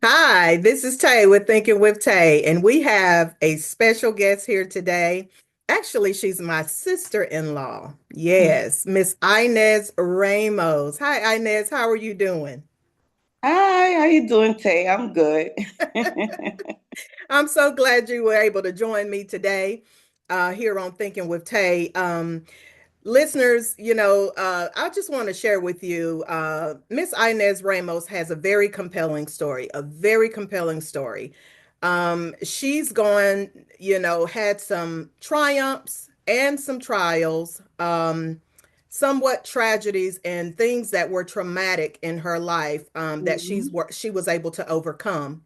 Hi, this is Tay with Thinking with Tay, and we have a special guest here today. Actually, she's my sister-in-law. Yes, Miss Inez Ramos. Hi, Inez. How are you doing? Hi, how you doing, Tay? I'm good. I'm so glad you were able to join me today here on Thinking with Tay. Listeners, I just want to share with you, Miss Inez Ramos has a very compelling story, a very compelling story. She's gone, had some triumphs and some trials, somewhat tragedies and things that were traumatic in her life that Mhm. she was able to overcome.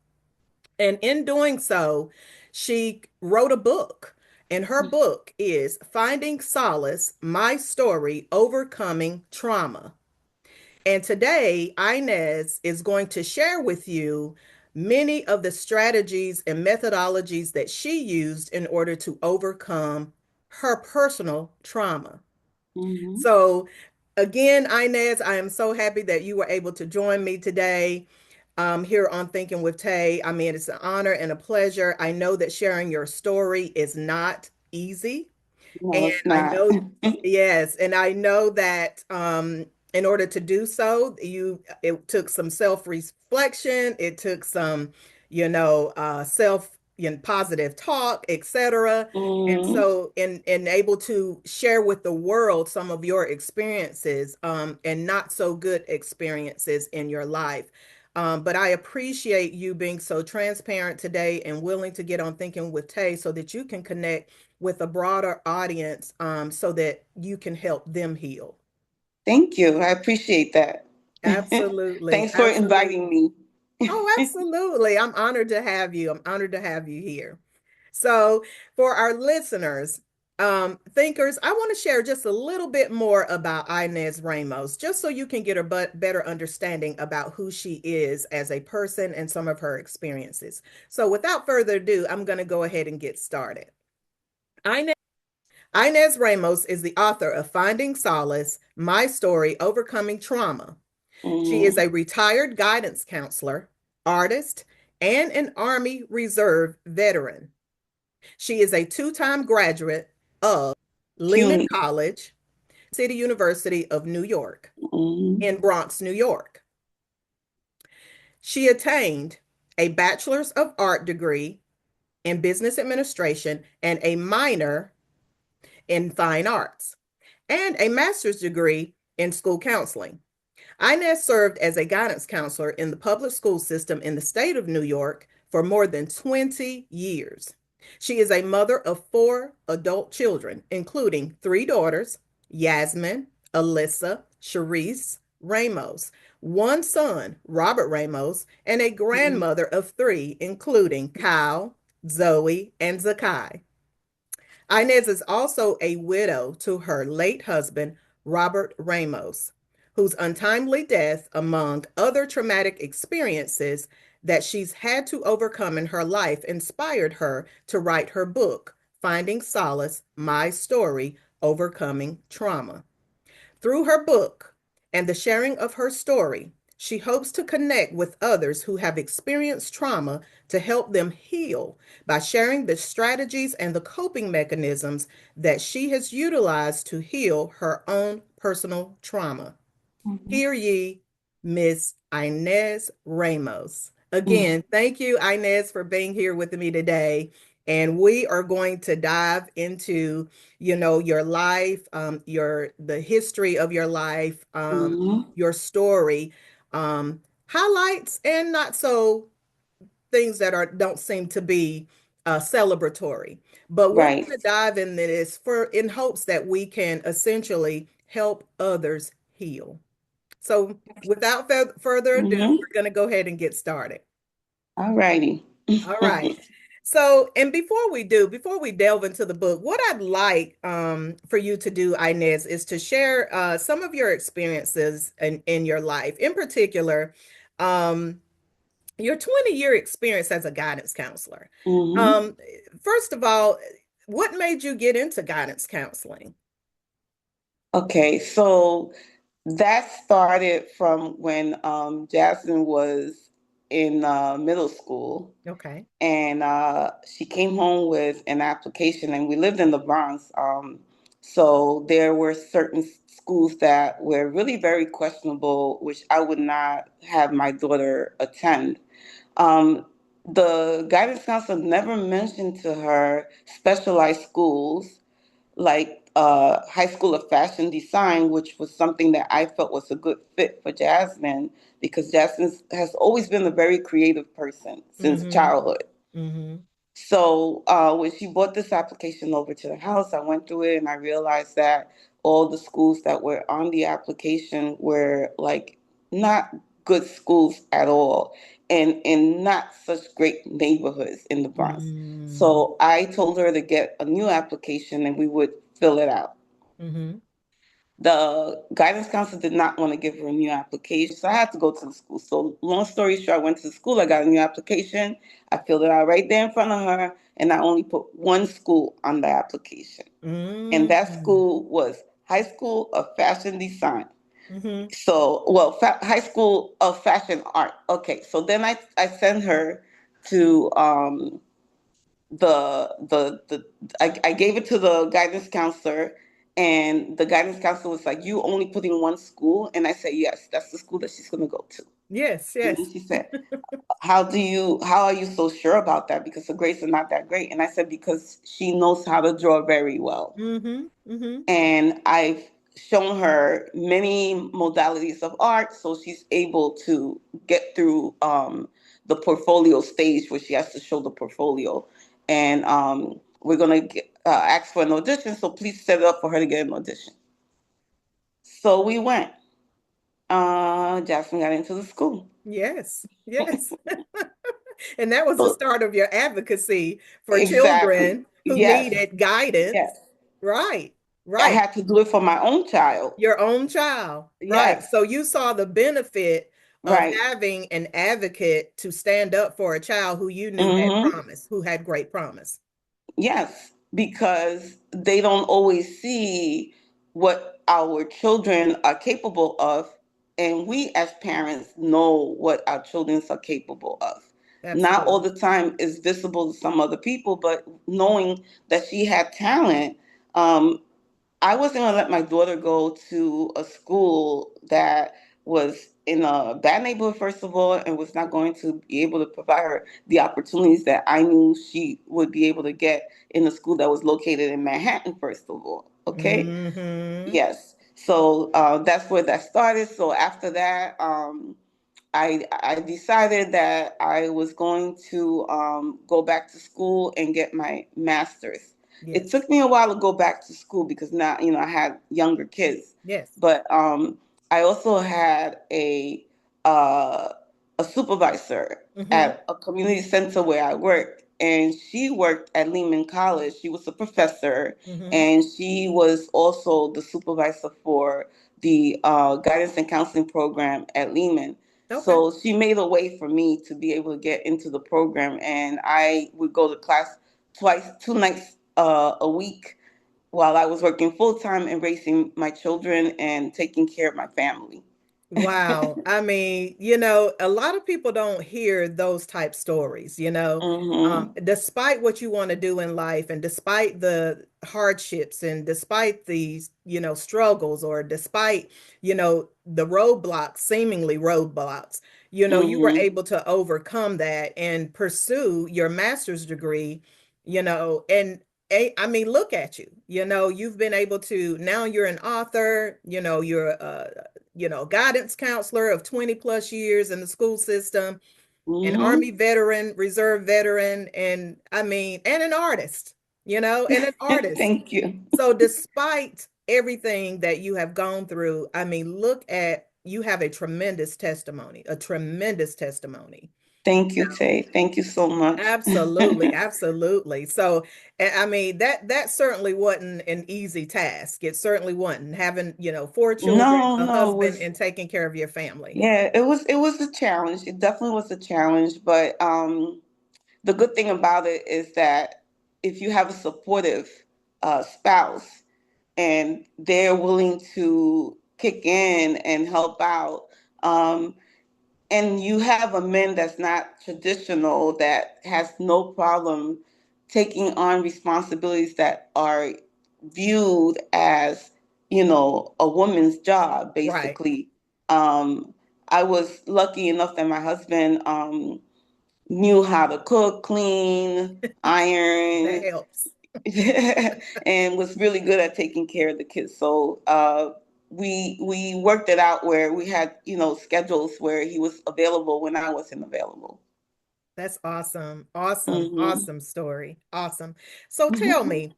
And in doing so, she wrote a book. And her book is Finding Solace, My Story, Overcoming Trauma. And today, Inez is going to share with you many of the strategies and methodologies that she used in order to overcome her personal trauma. Mhm. So, again, Inez, I am so happy that you were able to join me today here on Thinking with Tay. I mean, it's an honor and a pleasure. I know that sharing your story is not easy. No, And it's I not. know, yes, and I know that in order to do so, it took some self-reflection, it took some, self, positive talk, etc. And Mhm. so in able to share with the world some of your experiences and not so good experiences in your life. But I appreciate you being so transparent today and willing to get on Thinking with Tay so that you can connect with a broader audience so that you can help them heal. Thank you. I appreciate that. Absolutely. Thanks for inviting Absolutely. me. Oh, absolutely. I'm honored to have you. I'm honored to have you here. So, for our listeners, thinkers, I want to share just a little bit more about Inez Ramos, just so you can get a better understanding about who she is as a person and some of her experiences. So, without further ado, I'm going to go ahead and get started. Inez Inez Ramos is the author of Finding Solace, My Story, Overcoming Trauma. She is Mhm. a retired guidance counselor, artist, and an Army Reserve veteran. She is a two-time graduate of Lehman CUNY. College, City University of New York, Mhm. in Bronx, New York. She attained a Bachelor's of Art degree in Business Administration and a minor in Fine Arts, and a master's degree in school counseling. Inez served as a guidance counselor in the public school system in the state of New York for more than 20 years. She is a mother of four adult children, including three daughters, Yasmin, Alyssa, Sharice, Ramos, one son, Robert Ramos, and a Mhm. grandmother of three, including Kyle, Zoe, and Zakai. Inez is also a widow to her late husband, Robert Ramos, whose untimely death, among other traumatic experiences that she's had to overcome in her life, inspired her to write her book, Finding Solace, My Story, Overcoming Trauma. Through her book and the sharing of her story, she hopes to connect with others who have experienced trauma to help them heal by sharing the strategies and the coping mechanisms that she has utilized to heal her own personal trauma. Mhm. Hear ye, Miss Inez Ramos. Mhm. Again, thank you, Inez, for being here with me today. And we are going to dive into, your life, the history of your life, Mhm. your story, highlights and not so things that are don't seem to be celebratory. But we're Right. going to dive in this for in hopes that we can essentially help others heal. So, without further ado, Mhm. we're going to go ahead and get started. All righty. All right. So, and before we delve into the book, what I'd like for you to do, Inez, is to share some of your experiences in your life, in particular, um, your 20-year experience as a guidance counselor. Mhm. Um, First of all, what made you get into guidance counseling? Okay, so that started from when Jasmine was in middle school, Okay. and she came home with an application, and we lived in the Bronx. So there were certain schools that were really very questionable, which I would not have my daughter attend. Um, the guidance counselor never mentioned to her specialized schools like High School of Fashion Design, which was something that I felt was a good fit for Jasmine because Jasmine has always been a very creative person since Mm-hmm. childhood. Mm-hmm. So when she brought this application over to the house, I went through it and I realized that all the schools that were on the application were like not good schools at all and in not such great neighborhoods in the Bronx. Mm-hmm. So I told her to get a new application and we would fill it out. Mm-hmm. The guidance counselor did not want to give her a new application, so I had to go to the school. So, long story short, I went to the school, I got a new application, I filled it out right there in front of her, and I only put one school on the application. And that Mm-hmm. school was High School of Fashion Design. Mm-hmm. So, well, High School of Fashion Art. Okay, so then I sent her to I gave it to the guidance counselor, and the guidance counselor was like, "You only put in one school?" And I said, "Yes, that's the school that she's going to go to." Yes, And then yes. she said, how are you so sure about that? Because the grades are not that great." And I said, "Because she knows how to draw very well." Mm-hmm. Mm-hmm. And I've shown her many modalities of art, so she's able to get through the portfolio stage where she has to show the portfolio. And we're gonna ask for an audition, so please set it up for her to get an audition. So we went. Jasmine got into the school. Yes, yes. And that was the So start of your advocacy for exactly, children who yes, needed guidance. yes. Right, I right. had to do it for my own child. Your own child. Right. Yes, So you saw the benefit of right. having an advocate to stand up for a child who you knew had Mm-hmm. promise, who had great promise. Yes, because they don't always see what our children are capable of. And we as parents know what our children are capable of. Not all Absolutely. the time is visible to some other people, but knowing that she had talent, I wasn't going to let my daughter go to a school that was in a bad neighborhood, first of all, and was not going to be able to provide her the opportunities that I knew she would be able to get in a school that was located in Manhattan, first of all. Okay. Mm-hmm. Yes. So that's where that started. So after that, I decided that I was going to go back to school and get my master's. It Yes. took me a while to go back to school because now I had younger kids, Yes. but I also had uh, a supervisor Mm-hmm. at a community center where I worked, and she worked at Lehman College. She was a professor, Mm-hmm. and she was also the supervisor for the guidance and counseling program at Lehman. Okay. So she made a way for me to be able to get into the program, and I would go to class twice, 2 nights a week, while I was working full time and raising my children and taking care of my family. Wow. I mean, a lot of people don't hear those type stories. Hmm. Despite what you want to do in life and despite the hardships and despite these, struggles or despite, the roadblocks, seemingly roadblocks, you were Hmm. able to overcome that and pursue your master's degree, and I mean, look at you. You've been able to, now you're an author, you're guidance counselor of 20 plus years in the school system, an Hmm. Army veteran, reserve veteran, and I mean, and an artist, and an artist. Thank you. So despite everything that you have gone through, I mean, look at, you have a tremendous testimony, a tremendous testimony. Thank you, Tay. Thank you so much. Absolutely, absolutely. So, I mean, that certainly wasn't an easy task. It certainly wasn't having, four children, No, a no, it husband, was, and taking care of your family. yeah, it was a challenge. It definitely was a challenge, but the good thing about it is that if you have a supportive spouse and they're willing to kick in and help out, um, and you have a man that's not traditional, that has no problem taking on responsibilities that are viewed as, a woman's job, Right. basically. um I was lucky enough that my husband knew how to cook, clean, That iron, helps. and was really good at taking care of the kids. So we worked it out where we had, schedules where he was available when I wasn't available. That's awesome. Awesome. Hmm. Awesome story. Awesome. So tell me,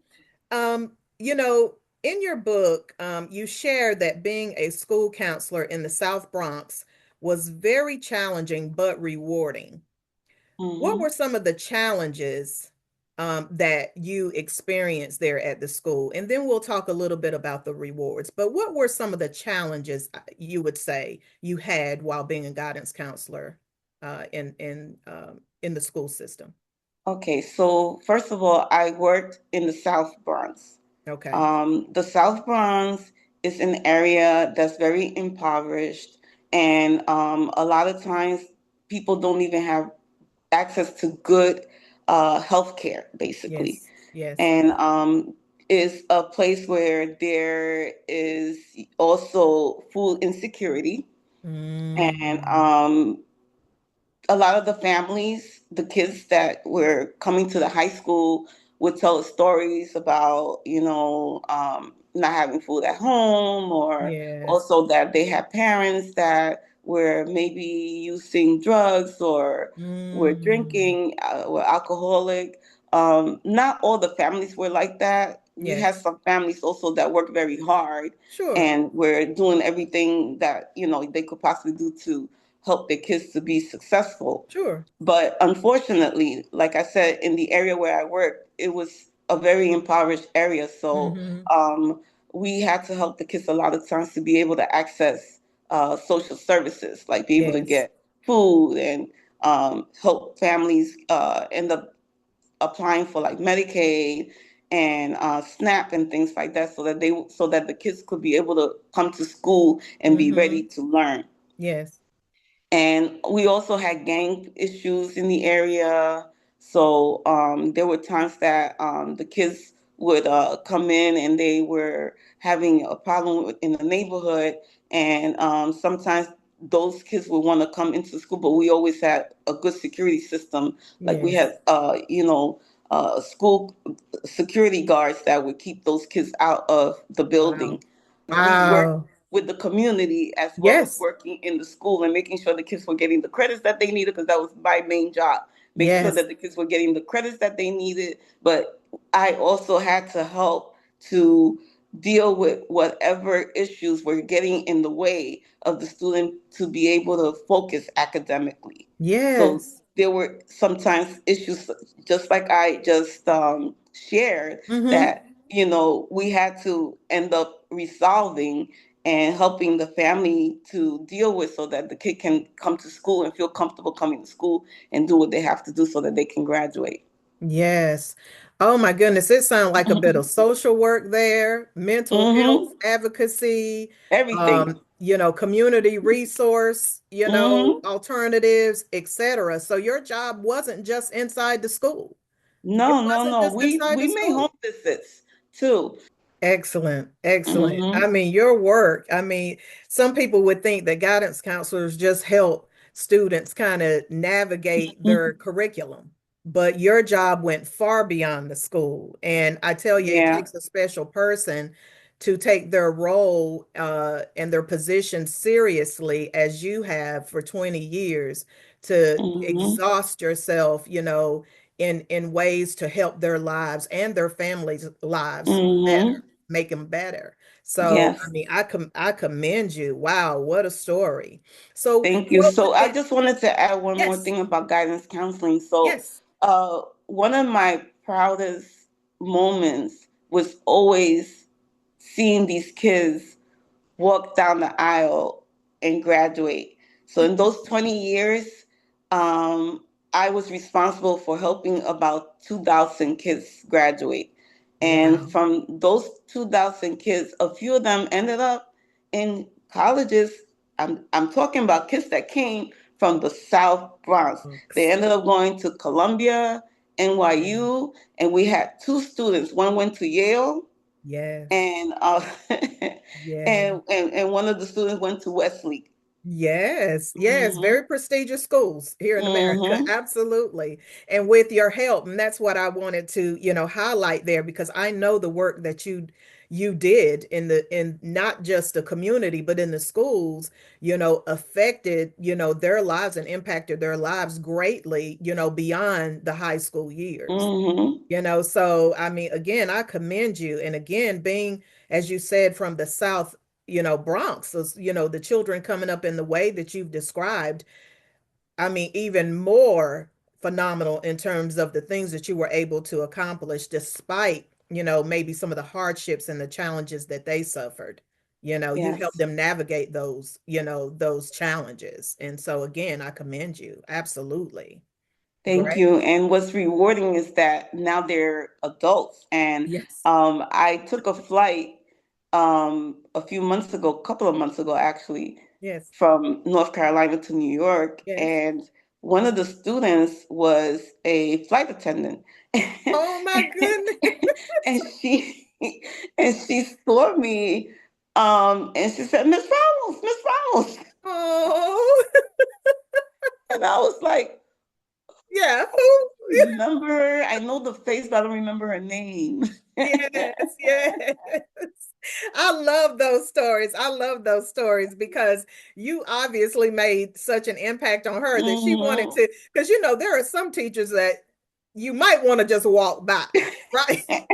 you know, in your book, you shared that being a school counselor in the South Bronx was very challenging but rewarding. What were Hmm. some of the challenges that you experienced there at the school? And then we'll talk a little bit about the rewards. But what were some of the challenges you would say you had while being a guidance counselor in the school system? Okay, so first of all, I worked in the South Bronx. Okay. The South Bronx is an area that's very impoverished, and a lot of times people don't even have access to good health care, basically. Yes. Yes. And is a place where there is also food insecurity, and Mm, a lot of the families, the kids that were coming to the high school would tell us stories about, not having food at home, or yes. also that they had parents that were maybe using drugs or were Mm, drinking, were alcoholic. Not all the families were like that. We had yes. some families also that worked very hard Sure. and were doing everything that, they could possibly do to help their kids to be successful. Sure. But unfortunately, like I said, in the area where I work, it was a very impoverished area. So Hmm. um, we had to help the kids a lot of times to be able to access social services, like be able to Yes. get food, and help families end up applying for like Medicaid and SNAP and things like that, so that the kids could be able to come to school and be ready Hmm. to learn. Yes. And we also had gang issues in the area. So there were times that the kids would come in and they were having a problem in the neighborhood. And sometimes those kids would want to come into school, but we always had a good security system. Like we Yes. had, school security guards that would keep those kids out of the Wow. building. We worked Wow. with the community as well as Yes. working in the school and making sure the kids were getting the credits that they needed, because that was my main job, make sure Yes. that the kids were getting the credits that they needed. But I also had to help to deal with whatever issues were getting in the way of the student to be able to focus academically. So Yes. there were sometimes issues, just like I just shared, Hmm. that we had to end up resolving and helping the family to deal with, so that the kid can come to school and feel comfortable coming to school and do what they have to do so that they can graduate. Yes. Oh my goodness. It sounds like a bit of social work there, mental health Mm-hmm. advocacy, Everything. community resource, Mm-hmm. alternatives, etc. So your job wasn't just inside the school. It No, no, wasn't no. just We inside the we made home school. visits too. Excellent. Excellent. I Mm-hmm. mean, your work, some people would think that guidance counselors just help students kind of navigate their curriculum, but your job went far beyond the school. And I tell you, it Yeah. takes a special person to take their role and their position seriously as you have for 20 years to Mm-hmm. exhaust yourself, in ways to help their lives and their families' lives Mm-hmm. better, make them better. So, Yes. I commend you. Wow, what a story. So, Thank you. what would So I it? just wanted to add one more Yes, thing about guidance counseling. So yes. one of my proudest moments was always seeing these kids walk down the aisle and graduate. So in those 20 years, um, I was responsible for helping about 2,000 kids graduate. And Wow. from those 2,000 kids, a few of them ended up in colleges. I'm talking about kids that came from the South Bronx. They Bronx. ended up going to Columbia, Yeah. NYU, and we had two students. One went to Yale, Yes. and Yeah. and one of the students went to Wesley. Yes, yes, Hmm. very prestigious schools here in America. Hmm. Absolutely. And with your help, and that's what I wanted to, highlight there because I know the work that you did in not just the community, but in the schools, affected, their lives and impacted their lives greatly, beyond the high school years. Hmm. So I mean, again, I commend you. And again, being, as you said, from the South, Bronx, so, the children coming up in the way that you've described, I mean, even more phenomenal in terms of the things that you were able to accomplish despite, maybe some of the hardships and the challenges that they suffered. You helped Yes. them navigate those challenges. And so again, I commend you. Absolutely. Thank Great. you. And what's rewarding is that now they're adults. And Yes. I took a flight a few months ago, a couple of months ago, actually, Yes. from North Carolina to New York. Yes. And one of the students was a flight attendant. Oh my goodness. And she saw me and she said, Miss Ramos, Miss Ramos. Oh, And I was like, yeah. remember, I know the face, but I don't remember her name. Yes, yes. I love those stories. I love those stories because you obviously made such an impact on her that she wanted Hmm. to, because there are some teachers that you might want to just walk by, right?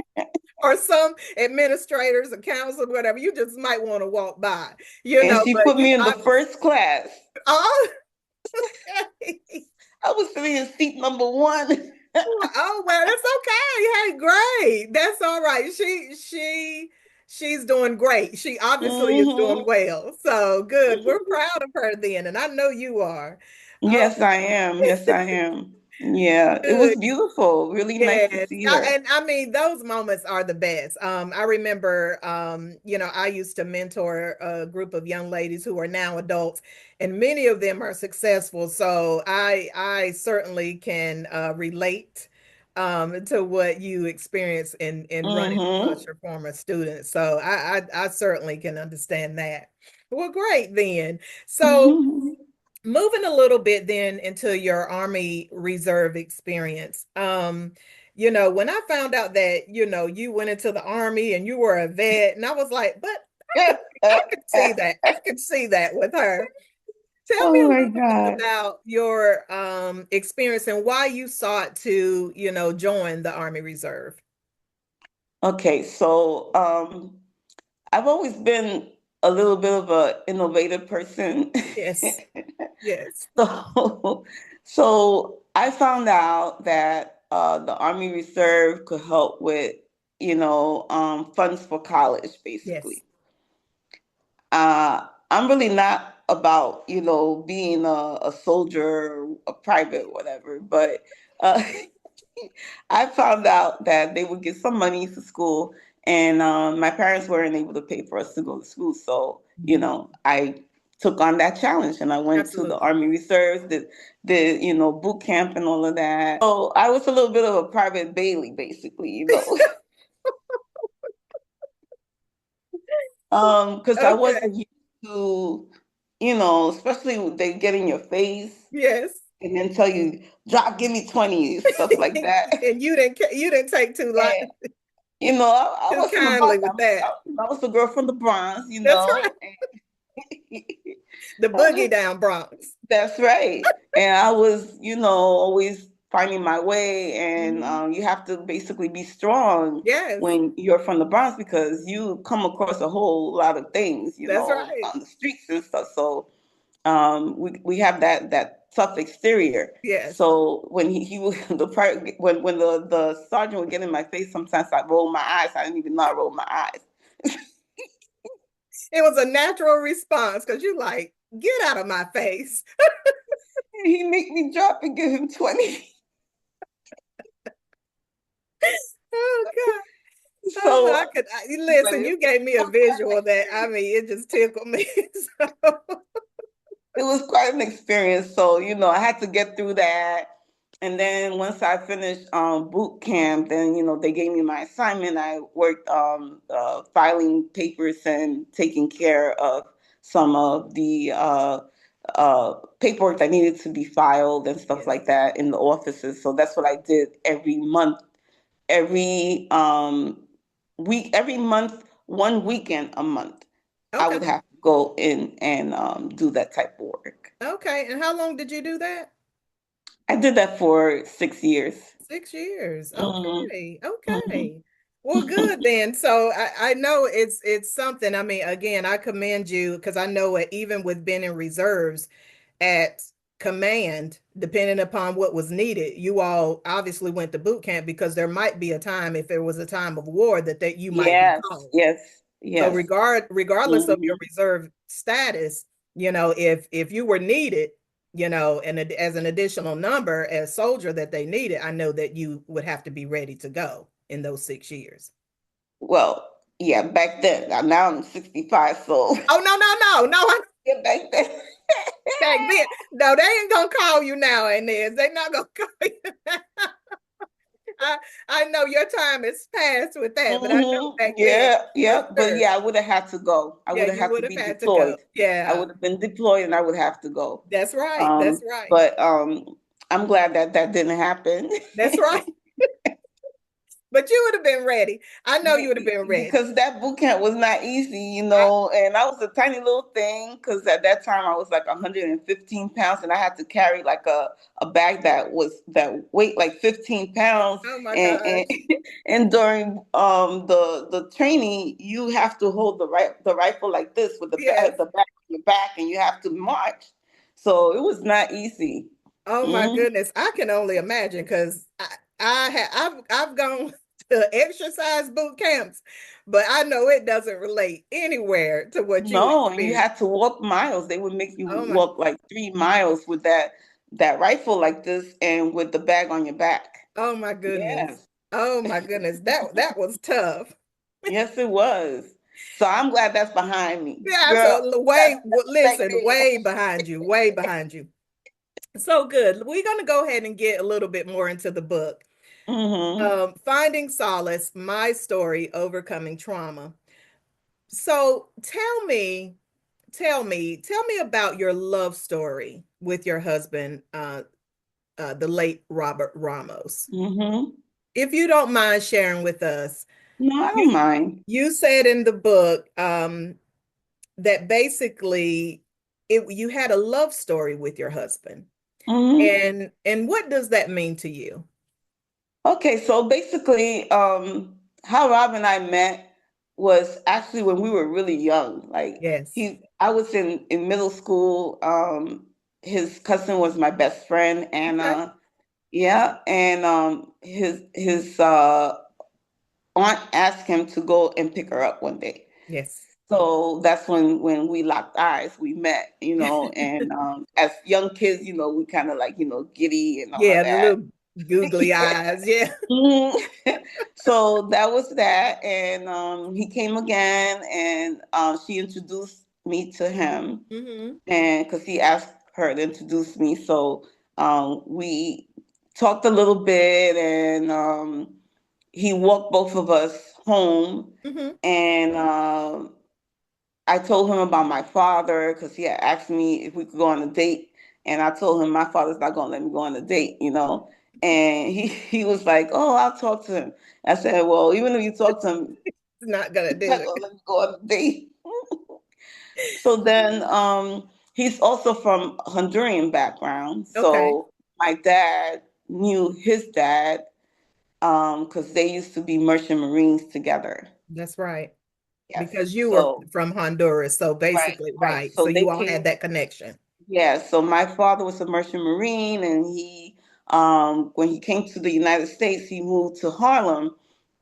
Or some administrators or counselors, whatever, you just might want to walk by, And she but put you me in the obviously, first class. oh, okay. I was sitting in seat number one. Oh well, that's okay. Hey, great. That's all right. She's doing great. She obviously is doing Hmm. well. So good. We're proud of her then, and I know you are. Oh, Yes, I am. Yes, I am. Yeah, it was good. beautiful. Really nice to Yes. see her. And I mean, those moments are the best. I remember, I used to mentor a group of young ladies who are now adults, and many of them are successful. So I certainly can relate to what you experience in running across Hmm. your former students. So I certainly can understand that. Well, great then. So Hmm. moving a little bit then into your Army Reserve experience. When I found out that, you went into the Army and you were a vet, and I was like, but I could see that. I could see that with her. Tell me Oh a my little bit God. about your experience and why you sought to, join the Army Reserve. Okay, so I've always been a little bit of a innovative person. Yes. Yes. So, so I found out that the Army Reserve could help with, funds for college, Yes. basically. I'm really not about, being a soldier, a private, whatever, but uh, I found out that they would get some money for school, and my parents weren't able to pay for us to go to school. So, Mhm. I took on that challenge, and I went to the Absolutely. Army Reserves, did boot camp and all of that. So I was a little bit of a private Bailey, basically. Because I Okay. wasn't used to, especially with they get in your face Yes. and then tell you, drop, give me 20, stuff like that. And you didn't take And I too wasn't about kindly that. with that. I was the girl from the Bronx, That's right. The boogie and- down Bronx. that's right. And I was, always finding my way. And Mhm. you have to basically be strong Yes, when you're from the Bronx because you come across a whole lot of things, that's right. on the streets and stuff. So we have that tough exterior. Yes. So when he would when the sergeant would get in my face, sometimes I roll my eyes. I didn't even know I rolled my eyes. It was a natural response because you like, get out of my face. He make me drop and give him 20. Oh God. Oh, So, but listen, it you gave me a visual that I mean it just tickled me. So it was quite an experience. So, I had to get through that. And then once I finished boot camp, then, they gave me my assignment. I worked filing papers and taking care of some of the paperwork that needed to be filed and stuff Yes. like that in the offices. So that's what I did every month, every every month, one weekend a month. I Okay. would have to go in and do that type of work. Okay. And how long did you do that? I did that for 6 years. 6 years. Hmm. Okay. Hmm. Okay. Well, good then. So I know it's something. I mean, again, I commend you because I know it even with being in reserves at command, depending upon what was needed, you all obviously went to boot camp because there might be a time if there was a time of war that you might be Yes, called. yes, So yes. regardless of your Hmm. reserve status, if you were needed, and as an additional number as soldier that they needed, I know that you would have to be ready to go in those 6 years. Well, yeah, back then. Now I'm 65, so Oh no, no, no, no! yeah, back then. Back then, no, they ain't gonna call you now, Inez. They not gonna call you. I I know your time is past with that, but I know back then Yeah, for yeah. But sure. yeah, I would have had to go. I Yeah, would have you had to would have be had to go. deployed. I Yeah, would have been deployed and I would have to go. that's right. That's Um, right. but I'm glad that that didn't happen. That's right. But you would have been ready. I know you would have been ready. Because that boot camp was not easy, I, and I was a tiny little thing because at that time I was like 115 pounds and I had to carry like a bag that weighed like 15 pounds. oh my And gosh. and during the training you have to hold the rifle like this with Yes. the back on your back and you have to march. So it was not easy. Oh my Mm. goodness. I can only imagine because I've gone to exercise boot camps, but I know it doesn't relate anywhere to what you No, and you experienced. had to walk miles. They would make you Oh my walk like 3 miles with that rifle like this and with the bag on your back. oh my goodness. Yes. Oh my goodness. That was tough. Yes, it was. So I'm glad that's behind me. Yeah, Girl, so back listen, there. way behind you, way behind you. So good. We're going to go ahead and get a little bit more into the book. Hmm. Finding Solace, My Story, Overcoming Trauma. So tell me about your love story with your husband, the late Robert Ramos. Hmm. If you don't mind sharing with us, No, I don't you mind. you said in the book that basically you had a love story with your husband. Hmm. And what does that mean to you? Okay, so basically, how Rob and I met was actually when we were really young. Like Yes. I was in middle school. His cousin was my best friend, Okay. Anna. Yeah, and his aunt asked him to go and pick her up one day. Yes. So that's when we locked eyes. We met, and as young kids, we kind of like giddy and all of Yeah, the that. little googly eyes. Yeah. Mhm. So that was that, and he came again, and she introduced me to him, Hmm. and because he asked her to introduce me, so we talked a little bit, and he walked both of us home, Hmm. and I told him about my father because he had asked me if we could go on a date, and I told him my father's not going to let me go on a date. And he was like, "Oh, I'll talk to him." I said, "Well, even if you talk to him, It's not gonna he's do not going it. to let me go on a date." So then, he's also from Honduran background. Okay. So my dad knew his dad because they used to be merchant marines together. That's right. Yes. Because you were So from Honduras. So right, basically, right. right. So So they you all had came. that connection. Yeah, so my father was a merchant marine, and when he came to the United States, he moved to Harlem,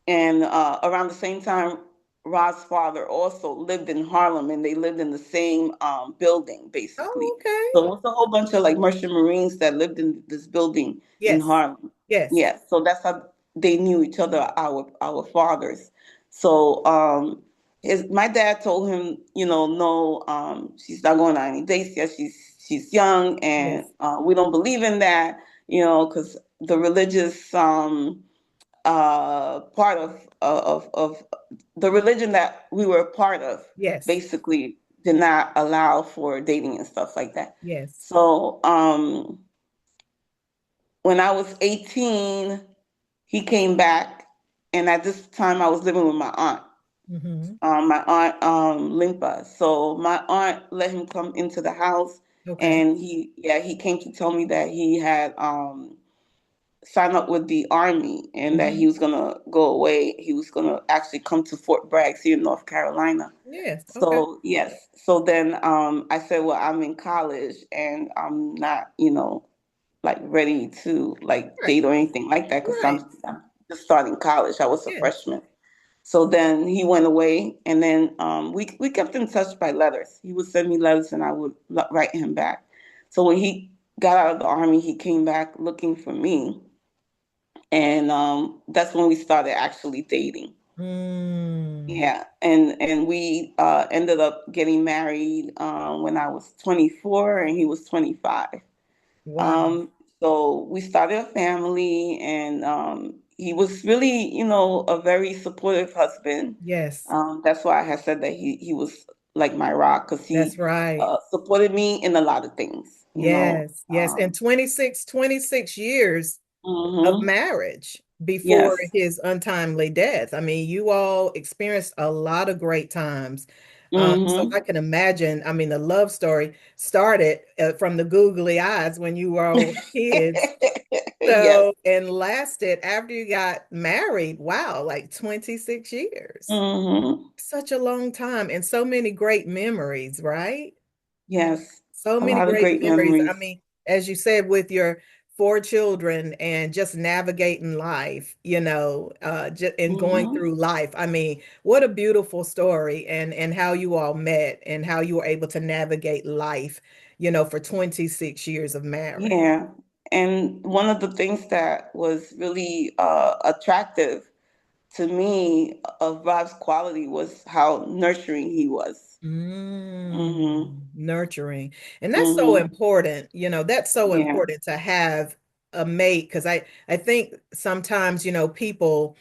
and around the same time, Rod's father also lived in Harlem, and they lived in the same building, Oh, basically. okay. So it was a whole bunch of like merchant marines that lived in this building in Yes. Harlem. Yes. Yeah, so that's how they knew each other, our fathers. So his my dad told him, no, she's not going on any dates yet. she's young, and Yes. we don't believe in that, because the religious part of the religion that we were a part of Yes. basically did not allow for dating and stuff like that. Yes. So when I was 18, he came back, and at this time I was living with my aunt. Mm-hmm. My aunt Limpa. So my aunt let him come into the house, Okay. and he came to tell me that he had signed up with the army, and that he Mm-hmm. was gonna go away. He was gonna actually come to Fort Bragg here in North Carolina. Yes. Okay. So yes. So then I said, well, I'm in college and I'm not, like ready to like Right. date or anything like that because Right. I'm just starting college. I was a Yes. freshman. So then he went away, and then we kept in touch by letters. He would send me letters, and I would write him back. So when he got out of the army, he came back looking for me, and that's when we started actually dating. Mm. Yeah, and we ended up getting married when I was 24 and he was 25. Wow. Um, so we started a family, and he was really, a very supportive husband. Yes. That's why I had said that he was like my rock, because That's he right. supported me in a lot of things. Yes. Yes. And 26 years of Hmm. marriage before Yes. his untimely death. I mean, you all experienced a lot of great times. So Hmm. I can imagine, I mean, the love story started from the googly eyes when you were all kids. Yes. So, and lasted after you got married. Wow, like 26 years. Hmm. Such a long time and so many great memories, right? Yes. So A many lot of great great memories. I memories. mean, as you said, with your four children and just navigating life, and going Hmm. through life. I mean, what a beautiful story and how you all met and how you were able to navigate life, for 26 years of marriage. Yeah. And one of the things that was really attractive to me of Rob's quality was how nurturing he was. Hmm. Nurturing. And that's so Hmm. important, that's so Yeah. important to have a mate because I think sometimes, people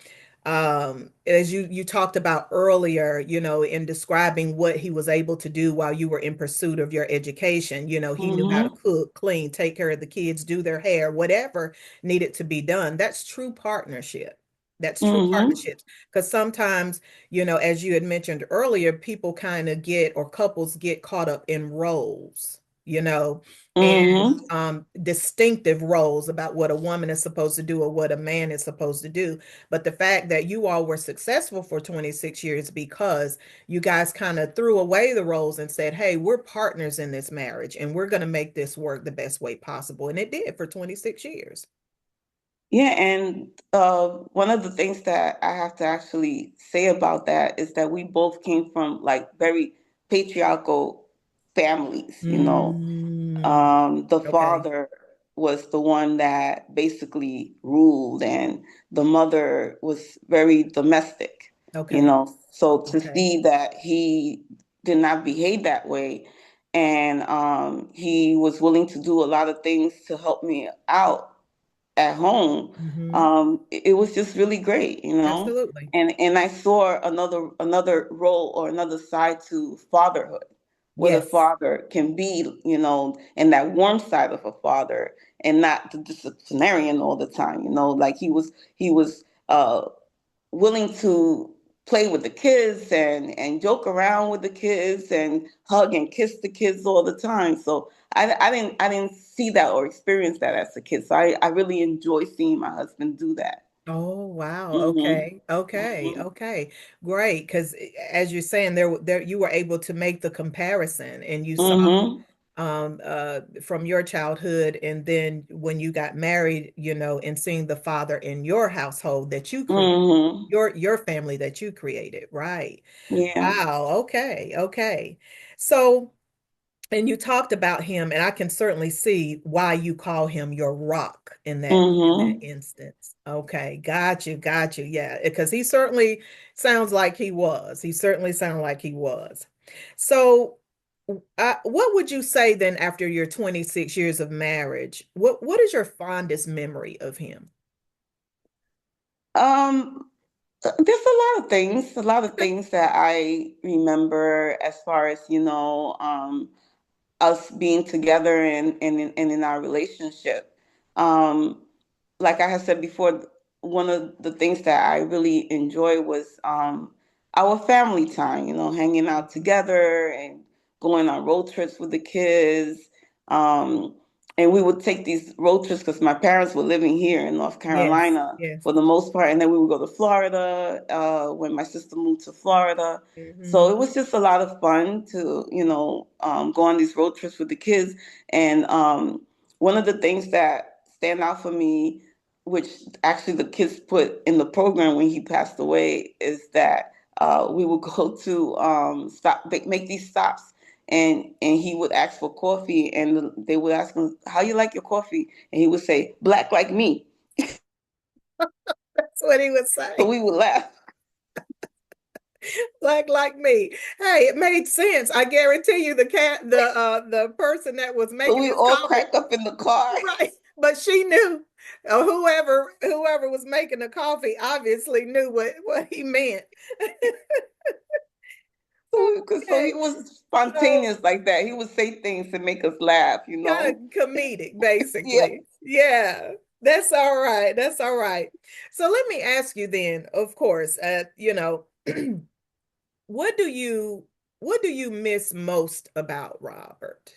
as you talked about earlier, in describing what he was able to do while you were in pursuit of your education, he knew how to Hmm. cook, clean, take care of the kids, do their hair, whatever needed to be done. That's true partnership. That's true Hmm. partnerships because sometimes as you had mentioned earlier, people kind of get or couples get caught up in roles, and Hmm. distinctive roles about what a woman is supposed to do or what a man is supposed to do. But the fact that you all were successful for 26 years because you guys kind of threw away the roles and said, hey, we're partners in this marriage and we're going to make this work the best way possible. And it did for 26 years. Yeah, and one of the things that I have to actually say about that is that we both came from like very patriarchal families. Mm, The okay. father was the one that basically ruled, and the mother was very domestic, you Okay. know. So to Okay. see that he did not behave that way, and he was willing to do a lot of things to help me out at home, Hmm. it was just really great. Absolutely. And I saw another role or another side to fatherhood, where the Yes. father can be, and that warm side of a father, and not the disciplinarian all the time. Like he was willing to play with the kids and joke around with the kids and hug and kiss the kids all the time. So I didn't see that or experience that as a kid. So I really enjoy seeing my husband do that. Oh, wow. Mhm. Okay. Okay. Mhm. Okay. Great. Because as you're saying, there you were able to make the comparison and you saw Mhm. from your childhood and then when you got married, and seeing the father in your household that you created, Mhm. your family that you created, right? Yeah. Wow. Okay. Okay. So and you talked about him, and I can certainly see why you call him your rock in that Mhm. instance. Okay, got you. Yeah, because he certainly sounds like he was. He certainly sounded like he was. So What would you say then after your 26 years of marriage? What is your fondest memory of him? Um, there's a lot of things that I remember as far as, us being together and in our relationship. Um, like I had said before, one of the things that I really enjoy was our family time, hanging out together and going on road trips with the kids. Um, and we would take these road trips because my parents were living here in North Yes, Carolina yes. for the most part. And then we would go to Florida when my sister moved to Florida. So Hmm. it was just a lot of fun to, go on these road trips with the kids. And one of the things that stand out for me, which actually the kids put in the program when he passed away, is that we would go to stop make these stops, and he would ask for coffee, and they would ask him, "How you like your coffee?" And he would say, "Black like me." That's what he would So say. we would laugh, Like me. Hey, it made sense. I guarantee you the person that was so making we his all coffee, crack up in the car. right? But she knew, whoever was making the coffee obviously knew what he meant. So he Okay. was So spontaneous like that. He would say things to make us laugh. kind of comedic, Yeah. basically. Yeah. That's all right. That's all right. So let me ask you then, of course, what do you what do you miss most about Robert?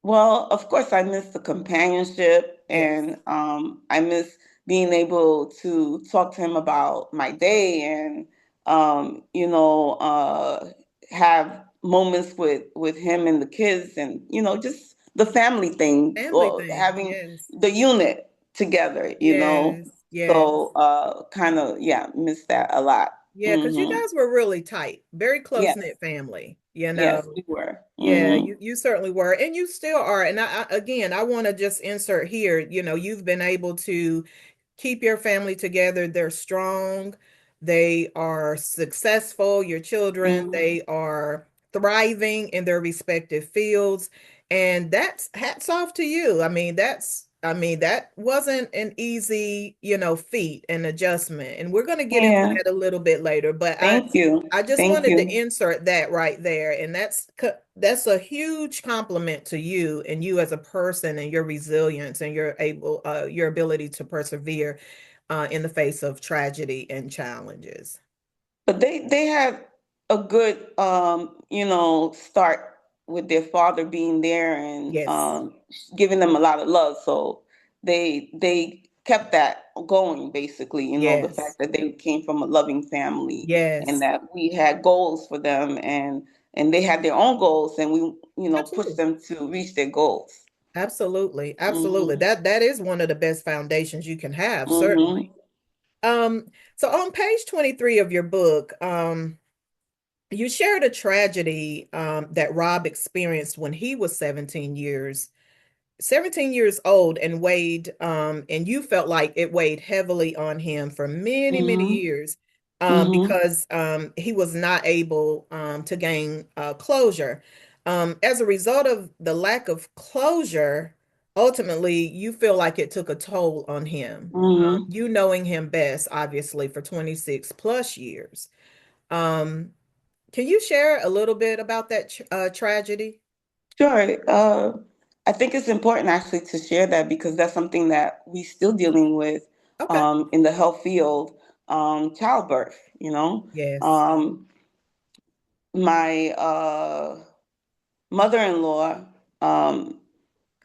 Well, of course, I miss the companionship, Yes. and I miss being able to talk to him about my day, and have moments with him and the kids, and just the family thing, Family or thing. having Yes. the unit together. Yes. Yes. So kind of, yeah, miss that a lot. Yeah, because you Hmm. guys were really tight, very Yes, close-knit family, you yes, know. we were. Yeah, Hmm. you certainly were, and you still are. And again, I want to just insert here, you've been able to keep your family together. They're strong, they are successful, your children, Hmm. they are thriving in their respective fields. And that's hats off to you. That wasn't an easy, feat and adjustment. And we're going to get into Yeah. that a little bit later, but Thank you. I just Thank wanted to you. insert that right there. And that's a huge compliment to you and you as a person and your resilience and your ability to persevere in the face of tragedy and challenges. But they had a good start with their father being there and Yes, giving them a lot of love. So they kept that going basically, the yes, fact that they came from a loving family and yes, that we had goals for them, and they had their own goals, and we pushed absolutely. them to reach their goals. Absolutely. Absolutely. Mhm. That is one of the best foundations you can have, certainly. Mhm. Um, so on page 23 of your book, you shared a tragedy that Rob experienced when he was 17 years old and you felt like it weighed heavily on him for many, many Mhm. years Mhm. because he was not able to gain closure. As a result of the lack of closure, ultimately, you feel like it took a toll on him. Mhm. You knowing him best, obviously, for 26 plus years. Um, can you share a little bit about that tragedy? Sure. I think it's important actually to share that because that's something that we still dealing with Okay. in the health field, childbirth. Yes. Um, my mother-in-law, um,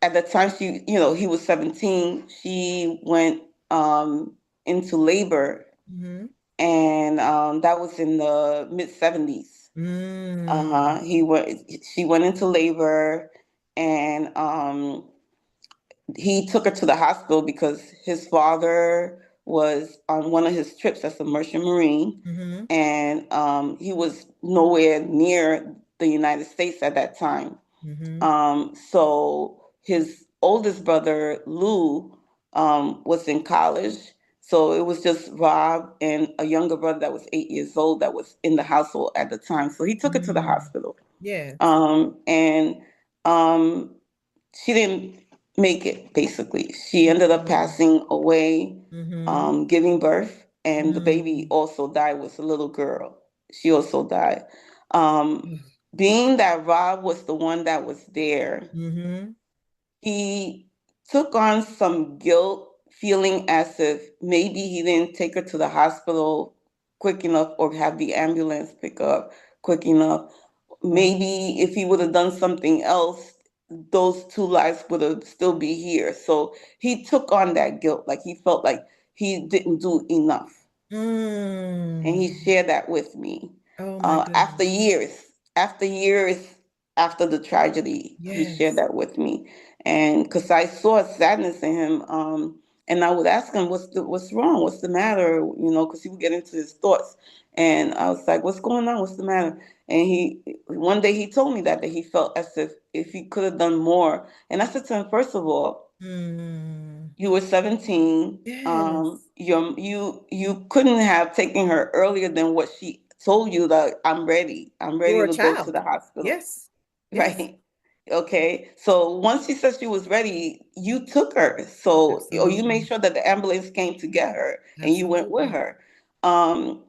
at the time he was 17, she went into labor, Hmm. and that was in the mid 70s. Mm. Uh-huh. She went into labor, and he took her to the hospital because his father was on one of his trips as a merchant marine, Hmm. and he was nowhere near the United States at that time. Hmm. So his oldest brother, Lou, was in college. So it was just Rob and a younger brother that was 8 years old that was in the household at the time. So he took her to the Mm. hospital. Yes. And um, she didn't make it, basically. She ended up Mm-hmm. passing away, Mm-hmm. giving birth, and the baby Mm-hmm. also died, was a little girl. She also died. Um, Being that Rob was the one that was there, Mm-hmm. he took on some guilt, feeling as if maybe he didn't take her to the hospital quick enough or have the ambulance pick up quick enough. Wow. Maybe if he would have done something else, those two lives would have still be here. So he took on that guilt, like he felt like he didn't do enough, and he Mm. shared that with me. Oh my After goodness. years, after years, after the tragedy, he shared Yes. that with me, and because I saw sadness in him, and I would ask him, what's wrong? What's the matter? Because he would get into his thoughts, and I was like, "What's going on? What's the matter?" And he one day he told me that he felt as if he could have done more, and I said to him, first of all, Mm. you were 17. Yes. You couldn't have taken her earlier than what she told you, that I'm ready. I'm You were ready a to go to child. the hospital. Yes. Yes. Right. Okay. So once she said she was ready, you took her. So, or you made Absolutely. sure that the ambulance came to get her and you went with Absolutely. her. Um,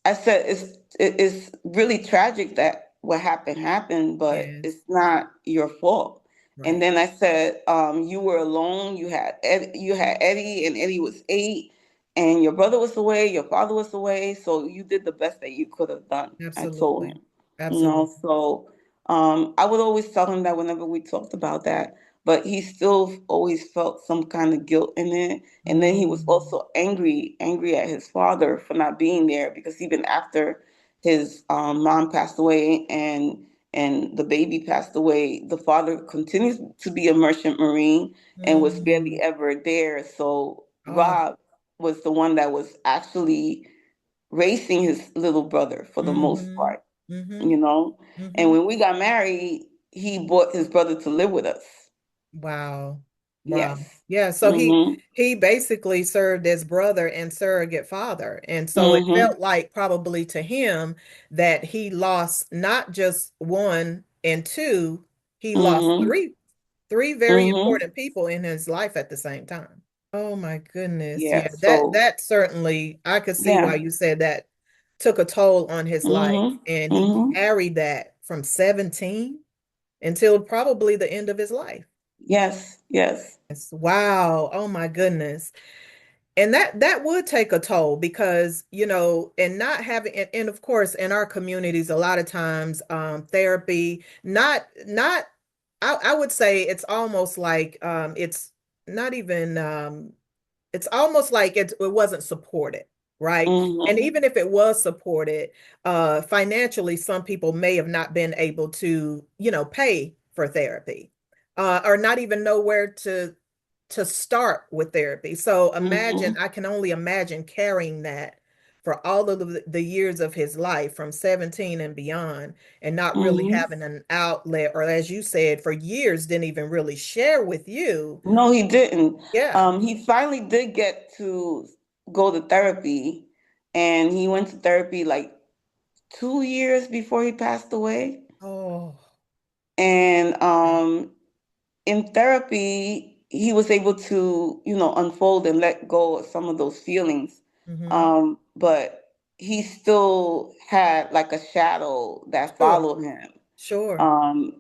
I said it's really tragic that what happened, but Yes. it's not your fault. And Right. then I said, you were alone. You had Eddie, and Eddie was 8, and your brother was away, your father was away, so you did the best that you could have done. I told Absolutely. him, Absolutely. so I would always tell him that whenever we talked about that, but he still always felt some kind of guilt in it. And then he was Mm. also angry at his father for not being there, because even after his mom passed away and the baby passed away, the father continues to be a merchant marine and was barely Mm. ever there. So Oh. Rob was the one that was actually raising his little brother for the most Mm-hmm. part, Mm-hmm. you know. And Mm-hmm. when we got married, he brought his brother to live with us. Wow. Wow. Yes. Yeah, so Mhm. he basically served as brother and surrogate father. And so it Mhm. felt like probably to him that he lost not just one and two, he lost Mhm. three very Mhm. important people in his life at the same time. Oh my goodness. Yeah. Yeah, that So that certainly I could see why yeah. you said that took a toll on his life. Mhm. And he Mhm. carried that from 17 until probably the end of his life. Yes. Yes. Yes. Wow. Oh my goodness. And that would take a toll because, and not having and of course in our communities a lot of times therapy not I would say it's almost like it's not even it's almost like it wasn't supported, right? And Mhm. even if it was supported, financially, some people may have not been able to, pay for therapy, or not even know where to start with therapy. So imagine, Mhm. I can only imagine carrying that for all of the years of his life from 17 and beyond, and not really Mhm. having an outlet, or as you said, for years didn't even really share with you. No, he didn't. Yeah. He finally did get to go to therapy, and he went to therapy like 2 years before he passed away. Oh. And in therapy, he was able to, unfold and let go of some of those feelings. Mm-hmm. But he still had like a shadow that Sure. followed him. Sure.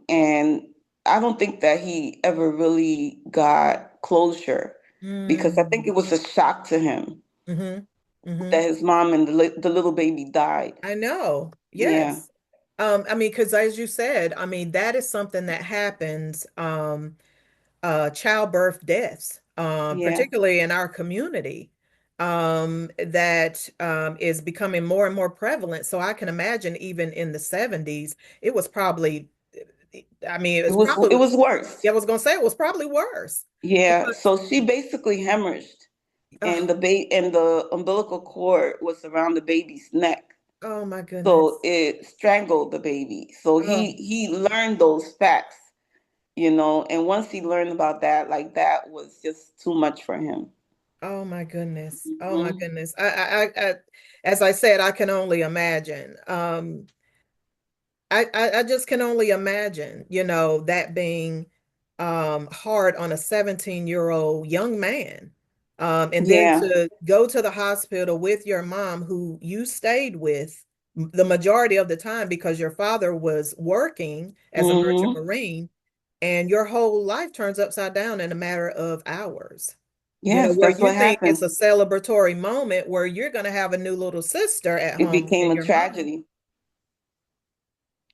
And I don't think that he ever really got closure, because I think Mm. it was a shock to him Mm-hmm. Mm-hmm. that his mom and the little baby died. I know. Yeah, Yes. I mean, because as you said, I mean, that is something that happens, childbirth deaths, yeah. particularly in our community, that is becoming more and more prevalent. So I can imagine even in the 70s, it was probably, I mean, it It was was it probably, was worse. yeah, I was going to say it was probably worse Yeah. because, So she basically hemorrhaged, and oh, the umbilical cord was around the baby's neck. oh my So goodness. it strangled the baby. So Oh, he learned those facts, and once he learned about that, like that was just too much for him. oh my goodness. Oh my Mhm. goodness. As I said, I can only imagine. I just can only imagine, that being hard on a 17-year-old young man. And then Yeah. to go to the hospital with your mom, who you stayed with the majority of the time because your father was working as a merchant Mm-hmm. marine, and your whole life turns upside down in a matter of hours. Yes, Where that's you what think it's happened. a celebratory moment where you're going to have a new little sister at It home became and a your mom. tragedy.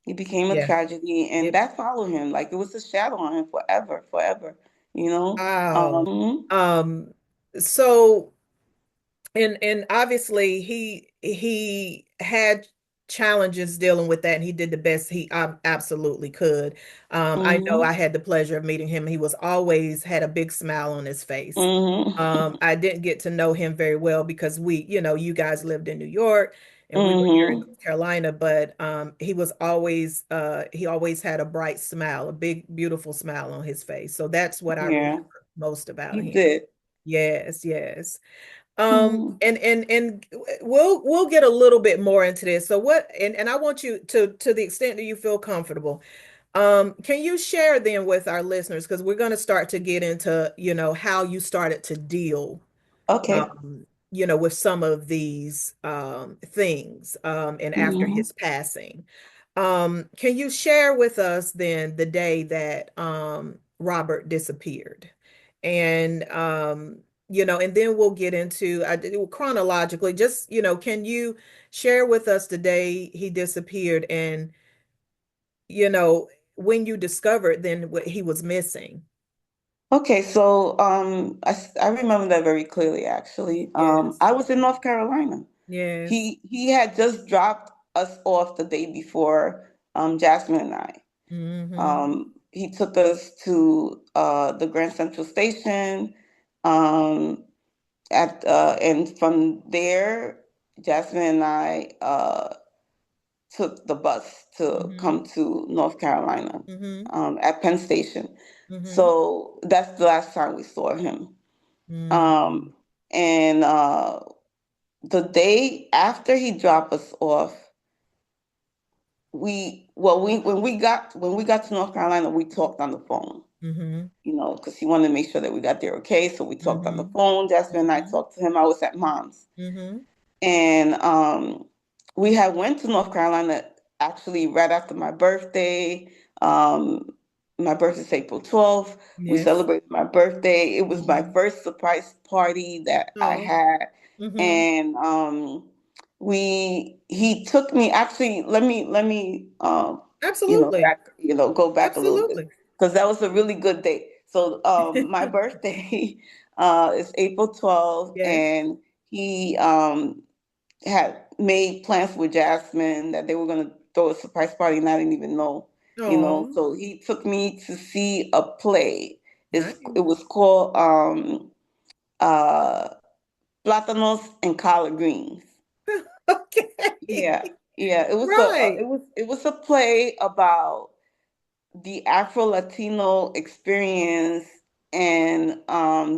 It became a Yeah. tragedy, and It, that followed him. Like it was a shadow on him forever, forever. You know. wow. Mhm. Um, so and obviously he had challenges dealing with that, and he did the best he absolutely could. I know I Mhm. had the pleasure of meeting him. He was always had a big smile on his face. Mhm. I didn't get to know him very well because you guys lived in New York and we were here in Mhm. North Carolina, but he always had a bright smile, a big, beautiful smile on his face. So that's what I remember Yeah, most about he him. did. Yes, yes. Mhm. And we'll get a little bit more into this. So what, and I want you to the extent that you feel comfortable, can you share then with our listeners, because we're going to start to get into, how you started to deal, Okay. with some of these things, and after Mhm. his passing. Can you share with us then the day that Robert disappeared? And and then we'll get into chronologically, just, can you share with us the day he disappeared and, you know, when you discovered then what he was missing? Okay, so I remember that very clearly. Actually, Yes. I was in North Carolina. Yes. He had just dropped us off the day before, Jasmine and I. Mm-hmm. He took us to the Grand Central Station. Um, and from there, Jasmine and I took the bus to Mm-hmm. come to North Carolina, Mm-hmm. at Penn Station. Mm-hmm. So that's the last time we saw him. Mm-hmm. Um, and the day after he dropped us off, when we got to North Carolina, we talked on the phone. Mm-hmm. Because he wanted to make sure that we got there okay. So we talked on the Mm-hmm. phone. Jasmine and I Mm-hmm. talked to him. I was at mom's, Mm-hmm. and we had went to North Carolina actually right after my birthday. Um, my birthday's April 12th. We Yes. celebrated my birthday. It was my Mm-hmm. first surprise party that I Oh. had, Mm-hmm. and we he took me. Actually, let me Absolutely. go back a little bit, Absolutely. because that was a really good day. So my birthday is April 12th, Yes. and he had made plans with Jasmine that they were going to throw a surprise party, and I didn't even know. Oh, So he took me to see a play. It nice. was called uh, Plátanos and Collard Greens. Yeah, Okay. yeah. Right. It was a play about the Afro Latino experience and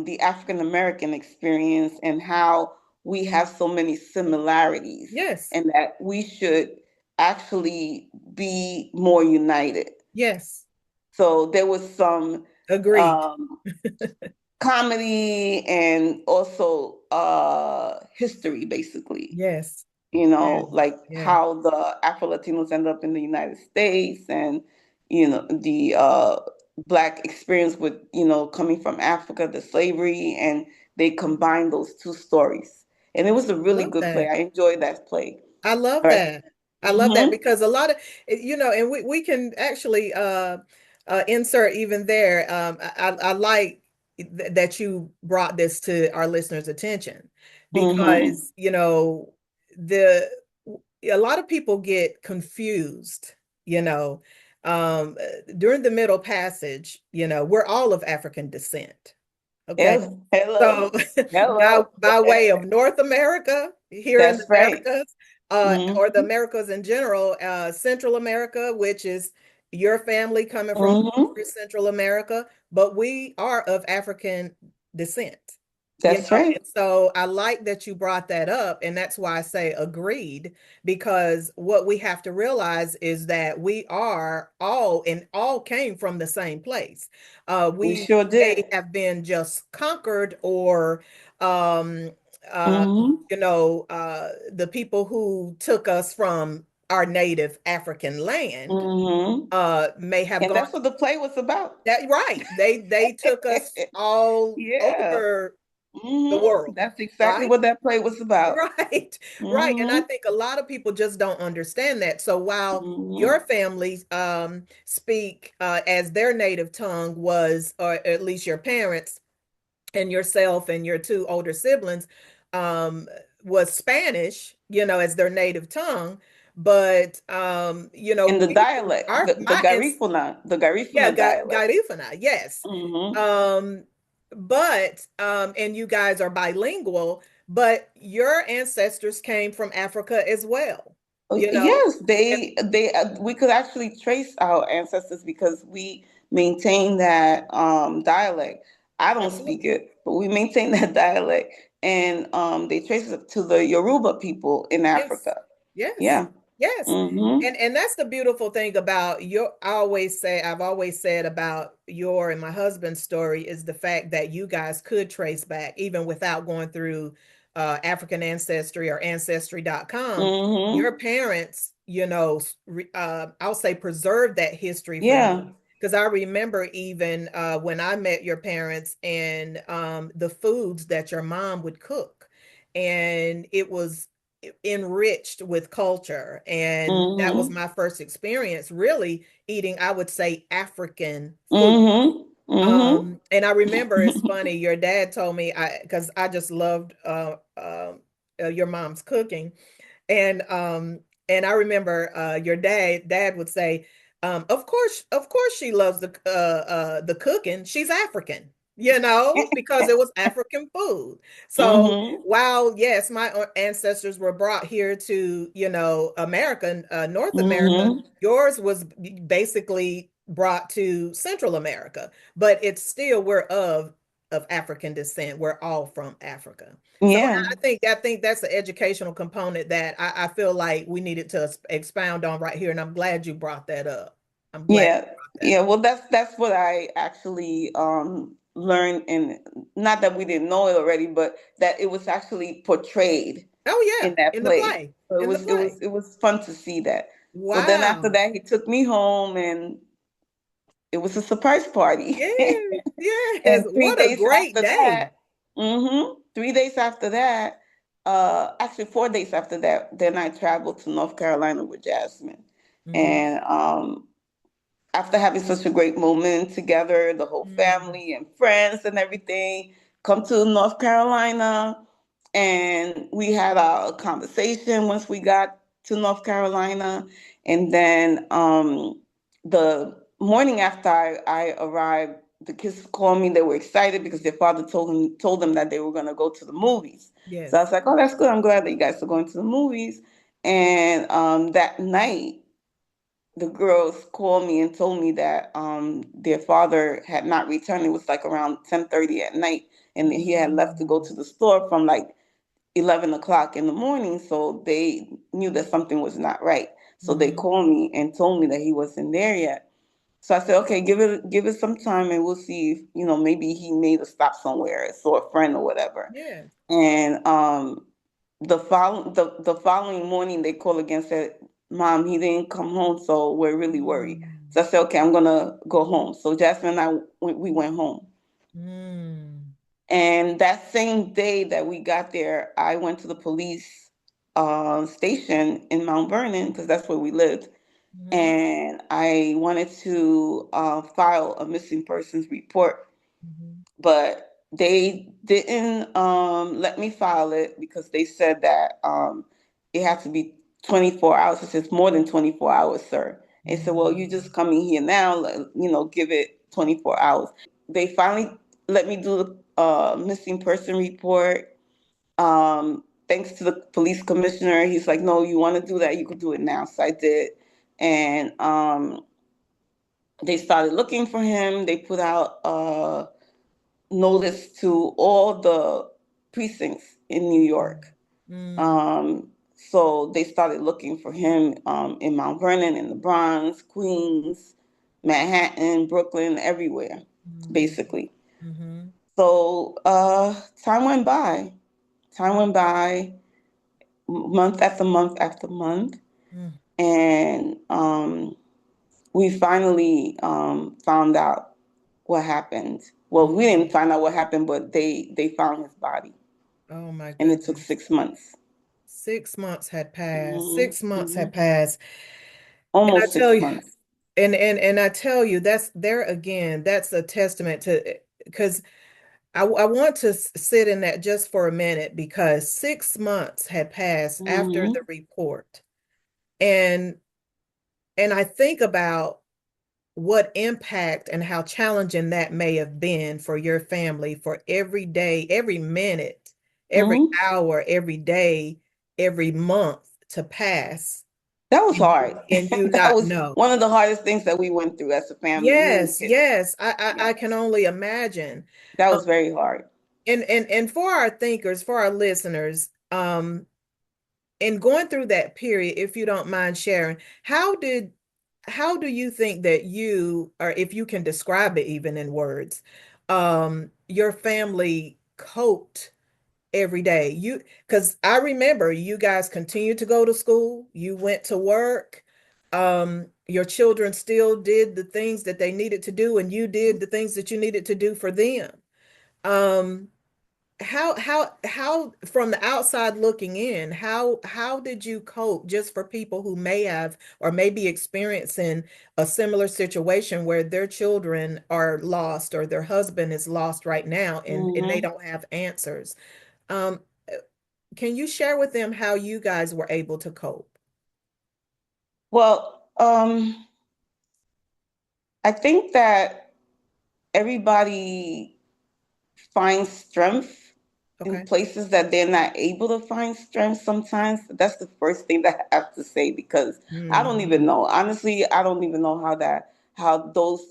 the African American experience, and how we have so many similarities, Yes. and that we should actually be more united. Yes. So there was some Agreed. um, comedy and also history, basically. Yes. Yes. Like Yes. how the Afro Latinos end up in the United States, and the black experience with coming from Africa, the slavery, and they combine those two stories. And it was a really Love good play. that. I enjoyed that play. I love All right. that. I love that Mm-hmm. because a lot of, and we can actually insert even there. I like that you brought this to our listeners' attention Mm-hmm. because, the a lot of people get confused, you know, during the Middle Passage, we're all of African descent. Okay. So Hello. by way of North America, here in the That's right. Americas, or the Mm-hmm. Americas in general, Central America, which is your family coming from Mm-hmm. Central America, but we are of African descent. That's right. And so I like that you brought that up, and that's why I say agreed, because what we have to realize is that we are all, and all came from the same place. We We sure may did. have been just conquered, or um, uh, Mm-hmm. the people who took us from our native African land Mm-hmm. may have And gone that's what the play was about. that right. They took us all Yeah. over the Mm-hmm. world, That's exactly right? what that play was about. Right, right. And I Mm-hmm. think a lot of people just don't understand that. So while Mm-hmm. your family speak as their native tongue was, or at least your parents and yourself and your two older siblings, um, was Spanish, as their native tongue. But And the we, dialect, our the my The yeah, Garifuna dialect. Garifuna, yes. Mm-hmm. Um, but and you guys are bilingual, but your ancestors came from Africa as well, you know? Yes, And we could actually trace our ancestors because we maintain that dialect. I don't speak absolutely. it, but we maintain that dialect, and they trace it to the Yoruba people in Yes. Africa. Yes. Yeah. Yes. Mm-hmm. And that's the beautiful thing about I've always said about your and my husband's story is the fact that you guys could trace back even without going through African ancestry or ancestry.com. Your Mm-hmm. parents, I'll say preserved that history for you. Yeah. Because I remember even when I met your parents and the foods that your mom would cook. And it was enriched with culture. And that was Mm-hmm. my first experience really eating, I would say, African food. Mm-hmm. Mm-hmm. And I remember it's funny, your dad told me because I just loved your mom's cooking. And I remember your dad would say, of course she loves the cooking. She's African, because it was African food. So Mm-hmm. while yes, my ancestors were brought here to, America, North America, Mm-hmm. yours was basically brought to Central America, but it's still we're of African descent. We're all from Africa. So Yeah. I think that's the educational component that I feel like we needed to expound on right here, and I'm glad you brought that up. I'm glad Yeah, you brought that yeah. up. Well, that's what I actually learned, and not that we didn't know it already, but that it was actually portrayed Oh in yeah, that in the play. play, So in the play. it was fun to see that. So then after Wow. that, he took me home, and it was a surprise party. Yes, yes. And three What a days great after day. that, 3 days after that, actually 4 days after that, then I traveled to North Carolina with Jasmine, Hmm. and after having such a great moment together, the whole Mm. family and friends and everything, come to North Carolina. And we had a conversation once we got to North Carolina. And then the morning after I arrived, the kids called me. They were excited because their father told them that they were going to go to the movies. So I Yes. was like, oh, that's good. I'm glad that you guys are going to the movies. And that night, the girls called me and told me that their father had not returned. It was like around 10:30 at night, and he had left to go Mm. to the store from like 11 o'clock in the morning. So they knew that something was not right. So they Hmm. called me and told me that he wasn't there yet. So I said, okay, give it some time, and we'll see if maybe he made a stop somewhere, saw a friend or whatever. Yes. And the following morning they called again, said, Mom, he didn't come home, so we're really worried. Mm. So I said, okay, I'm gonna go home. So Jasmine and we went home. Mm. And that same day that we got there, I went to the police station in Mount Vernon because that's where we lived, Hmm. and I wanted to file a missing persons report, Hmm. but they didn't let me file it because they said that it had to be 24 hours. It says more than 24 hours, sir. They said, well, you Mm. just coming here now, give it 24 hours. They finally let me do the missing person report. Thanks to the police commissioner, he's like, no, you want to do that, you could do it now. So I did. And they started looking for him. They put out notice to all the precincts in New York. Mm, So they started looking for him in Mount Vernon, in the Bronx, Queens, Manhattan, Brooklyn, everywhere, mm, basically. mm-hmm, So time went by. Time went by, month after month after month, mm, and we finally found out what happened. Well, we mm. didn't find out what happened, but they found his body, Oh my and it took goodness. 6 months. 6 months had passed. Hmm. 6 months Hmm. had passed. And I Almost tell six you, months. and I tell you, that's there again, that's a testament to, because I want to sit in that just for a minute, because 6 months had passed after the Hmm. report. And I think about what impact and how challenging that may have been for your family, for every day, every minute, every Hmm. hour, every day, every month to pass, That was and hard. you That not was know. one of the hardest things that we went through as a family, me and the Yes, kids. yes, I Yes, can only imagine. that Um, was very hard. and for our thinkers, for our listeners, in going through that period, if you don't mind sharing, how do you think that you, or if you can describe it even in words, your family coped every day? You, because I remember you guys continued to go to school, you went to work, your children still did the things that they needed to do, and you did the things that you needed to do for them. Um, how from the outside looking in, how did you cope, just for people who may have or may be experiencing a similar situation where their children are lost or their husband is lost right now, and they Hmm. don't have answers? Um, can you share with them how you guys were able to cope? Well, I think that everybody finds strength in Okay. places that they're not able to find strength sometimes. That's the first thing that I have to say, because I don't even Hmm. know. Honestly, I don't even know how those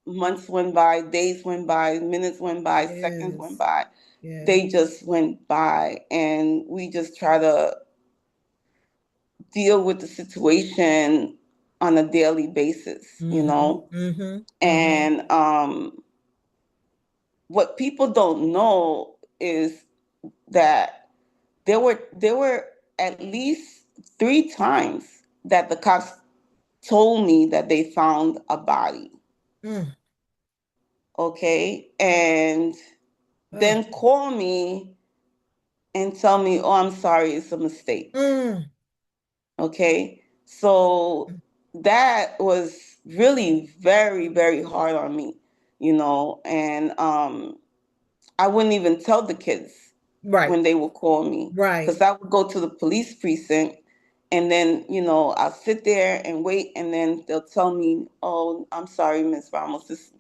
months went by, days went by, minutes went by, seconds went Yes. by. Yes. They just went by, and we just try to deal with the situation on a daily basis, Mm-hmm. Mm-hmm. Mm-hmm. And what people don't know is that there were at least 3 times that the cops told me that they found a body, Mm. okay, and Oh. then call me and tell me, oh, I'm sorry, it's a mistake. Mm. Okay, so that was really very, very hard on me, and I wouldn't even tell the kids Right. when they would call me, Right. because I would go to the police precinct, and then I'll sit there and wait, and then they'll tell me, "Oh, I'm sorry, Miss Ramos, this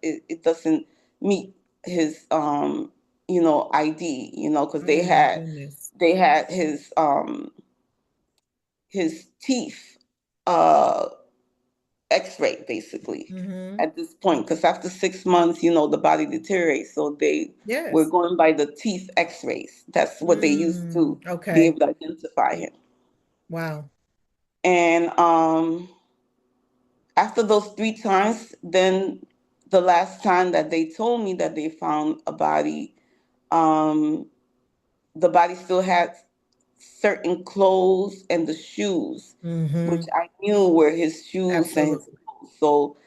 it doesn't meet his ID, because they Oh my had goodness. they had his teeth uh x-ray basically Mm-hmm. at this point, because after 6 months the body deteriorates, so they were Yes. going by the teeth x-rays. That's what they used Mm. to be Okay. able to identify him. Wow. And after those 3 times, then the last time that they told me that they found a body, um the body still had certain clothes and the shoes, which Mm-hmm. I knew were his shoes and his Absolutely. clothes. So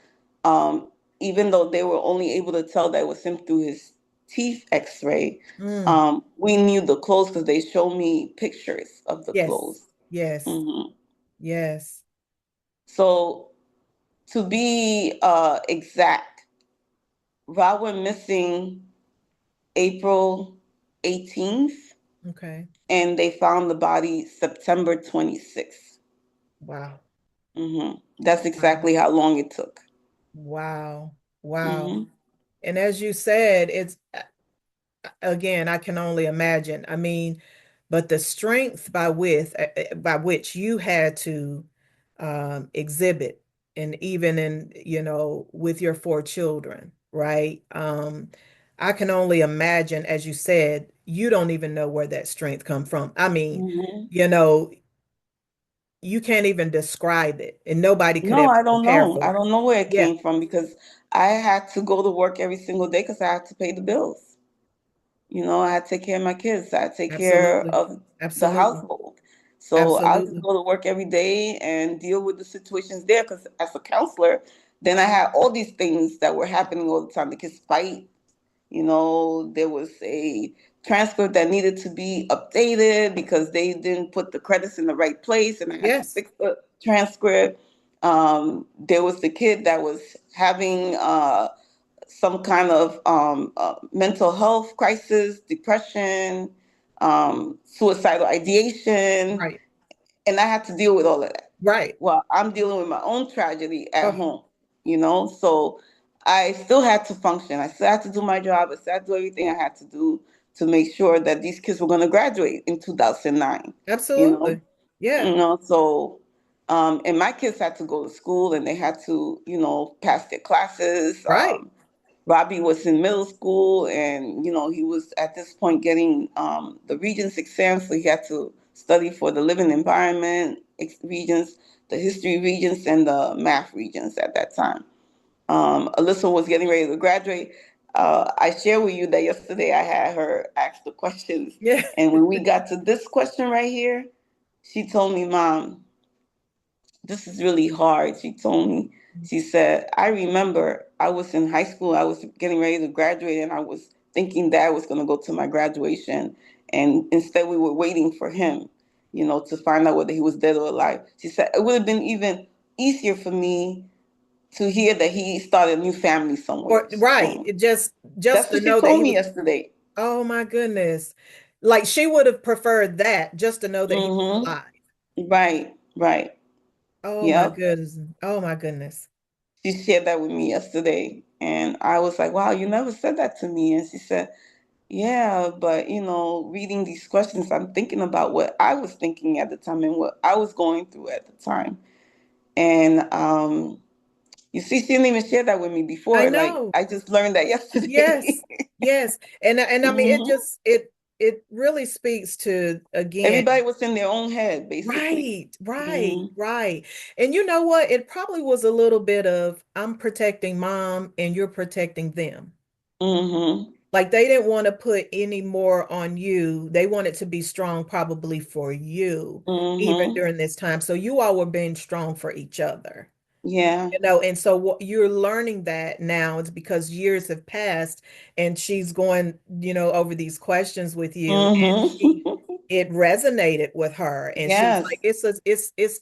even though they were only able to tell that it was him through his teeth x-ray, Mm. we knew the clothes because they showed me pictures of the Yes. clothes. Yes. Hmm. Yes. So to be exact, Rob went missing April 18th, Okay. and they found the body September 26th. Wow. That's Wow. exactly how long it took. Wow. Wow. Hmm. And as you said, it's again, I can only imagine. I mean, but the strength by which you had to exhibit, and even in, with your four children, right? I can only imagine, as you said, you don't even know where that strength come from. I mean, Hmm. you know, you can't even describe it, and nobody could No, ever I don't prepare know. for I it. don't know where it Yeah, came from because I had to go to work every single day because I had to pay the bills. I had to take care of my kids. I had to take care absolutely. of the Absolutely. household. So I would just Absolutely. go to work every day and deal with the situations there. Because as a counselor, then I had all these things that were happening all the time. The kids fight. There was a transcript that needed to be updated because they didn't put the credits in the right place, and I had to Yes. fix the transcript. There was the kid that was having some kind of mental health crisis, depression, suicidal ideation, Right. and I had to deal with all of that. Right. Well, I'm dealing with my own tragedy at Oh, home. So I still had to function. I still had to do my job. I still had to do everything I had to do to make sure that these kids were going to graduate in 2009. You know, absolutely. Yeah. so and my kids had to go to school and they had to, pass their classes. Right. Robbie was in middle school, and he was at this point getting the Regents exam, so he had to study for the living environment Regents, the history Regents, and the math Regents at that time. Alyssa was getting ready to graduate. I shared with you that yesterday I had her ask the questions, Yeah. and when we got to this question right here, she told me, "Mom, this is really hard." She told me, she said, "I remember I was in high school, I was getting ready to graduate, and I was thinking Dad was going to go to my graduation. And instead, we were waiting for him, to find out whether he was dead or alive." She said, "It would have been even easier for me to hear that he started a new family somewhere." Or She right. told me. It just That's to what she know that told he me was, yesterday. oh my goodness. Like she would have preferred that just to know that he was Mm-hmm. alive. Right, right. Oh my Yep. goodness. Oh my goodness. She shared that with me yesterday. And I was like, wow, you never said that to me. And she said, yeah, but reading these questions, I'm thinking about what I was thinking at the time and what I was going through at the time. And you see, she didn't even share that with me I before. Like, know. I just learned that Yes. yesterday. Yes. And I mean Hmm. it really speaks to again. Everybody was in their own head, basically. Right, right, Hmm. right. And you know what? It probably was a little bit of I'm protecting mom and you're protecting them. Hmm. Like they didn't want to put any more on you. They wanted to be strong probably for you, even Hmm. during this time. So you all were being strong for each other. Yeah. And so what you're learning that now is because years have passed and she's going, over these questions with you and she Hmm. it resonated with her and she was like, Yes. it's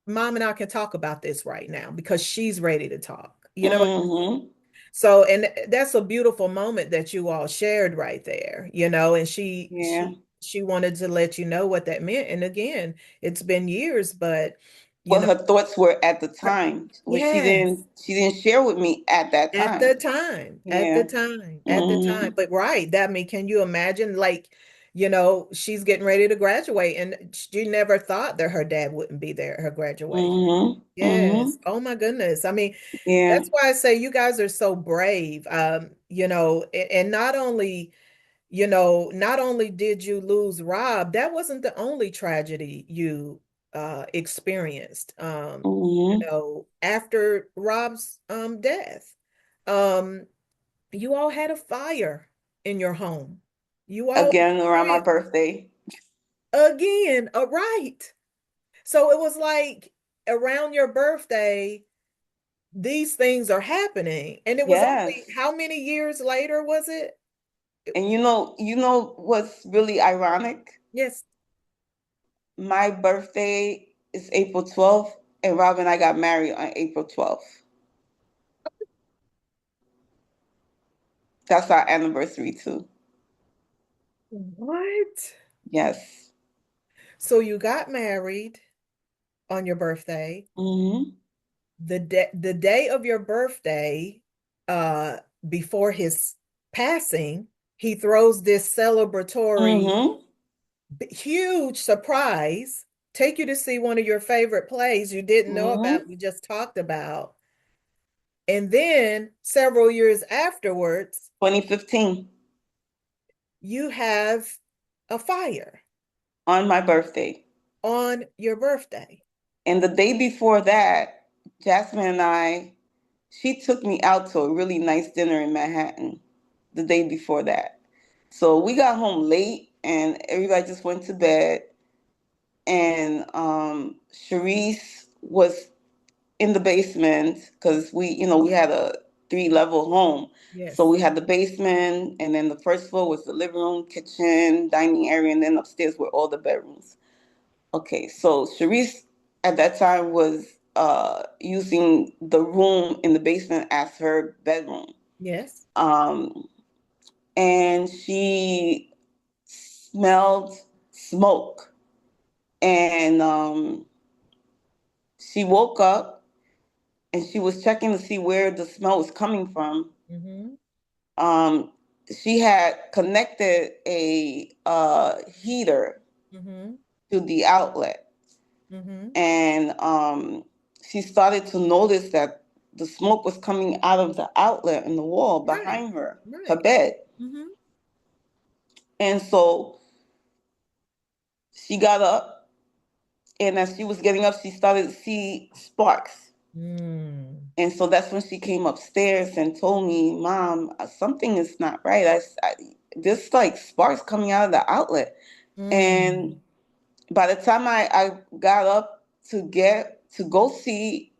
mom and I can talk about this right now because she's ready to talk. You know what Hmm. so, and that's a beautiful moment that you all shared right there, and Yeah. she wanted to let you know what that meant. And again, it's been years, but you What know, her thoughts were at the time, which she yes, didn't she didn't share with me at that at the time. time, at the Yeah. time, at the time. Hmm. But right, that mean, can you imagine like, she's getting ready to graduate and she never thought that her dad wouldn't be there at her graduation. Hmm. Yes. Hmm. Oh my goodness. I mean, Yeah. that's why I say you guys are so brave. And not only did you lose Rob, that wasn't the only tragedy you experienced. Hmm. After Rob's death, um, you all had a fire in your home. You all Again around my experienced birthday. again, right. So it was like around your birthday these things are happening. And it was only Yes. how many years later was it? And what's really ironic? Yes. My birthday is April 12th, and Rob and I got married on April 12th. That's our anniversary too. What? Yes. So you got married on your birthday. Hmm. The day of your birthday, uh, before his passing, he throws this celebratory, Hmm. huge surprise, take you to see one of your favorite plays you didn't know about, Hmm. we just talked about. And then several years afterwards, 2015, you have a fire on my birthday. on your birthday. And the day before that, Jasmine and she took me out to a really nice dinner in Manhattan the day before that. So we got home late and everybody just went to bed. And Sharice was in the basement because we had a 3-level home. So Yes. we had the basement, and then the first floor was the living room, kitchen, dining area, and then upstairs were all the bedrooms. Okay, so Sharice at that time was using the room in the basement as her bedroom. Yes. Um, and she smelled smoke. And she woke up and she was checking to see where the smell was coming from. Mm-hmm. Um, she had connected a heater Mm-hmm. to the outlet, Mm-hmm. and she started to notice that the smoke was coming out of the outlet in the wall Right. behind her Right. bed. Mm-hmm. And so she got up, and as she was getting up, she started to see sparks. Mm. And so that's when she came upstairs and told me, "Mom, something is not right. There's like sparks coming out of the outlet." And Mm. by the time I got up to go see,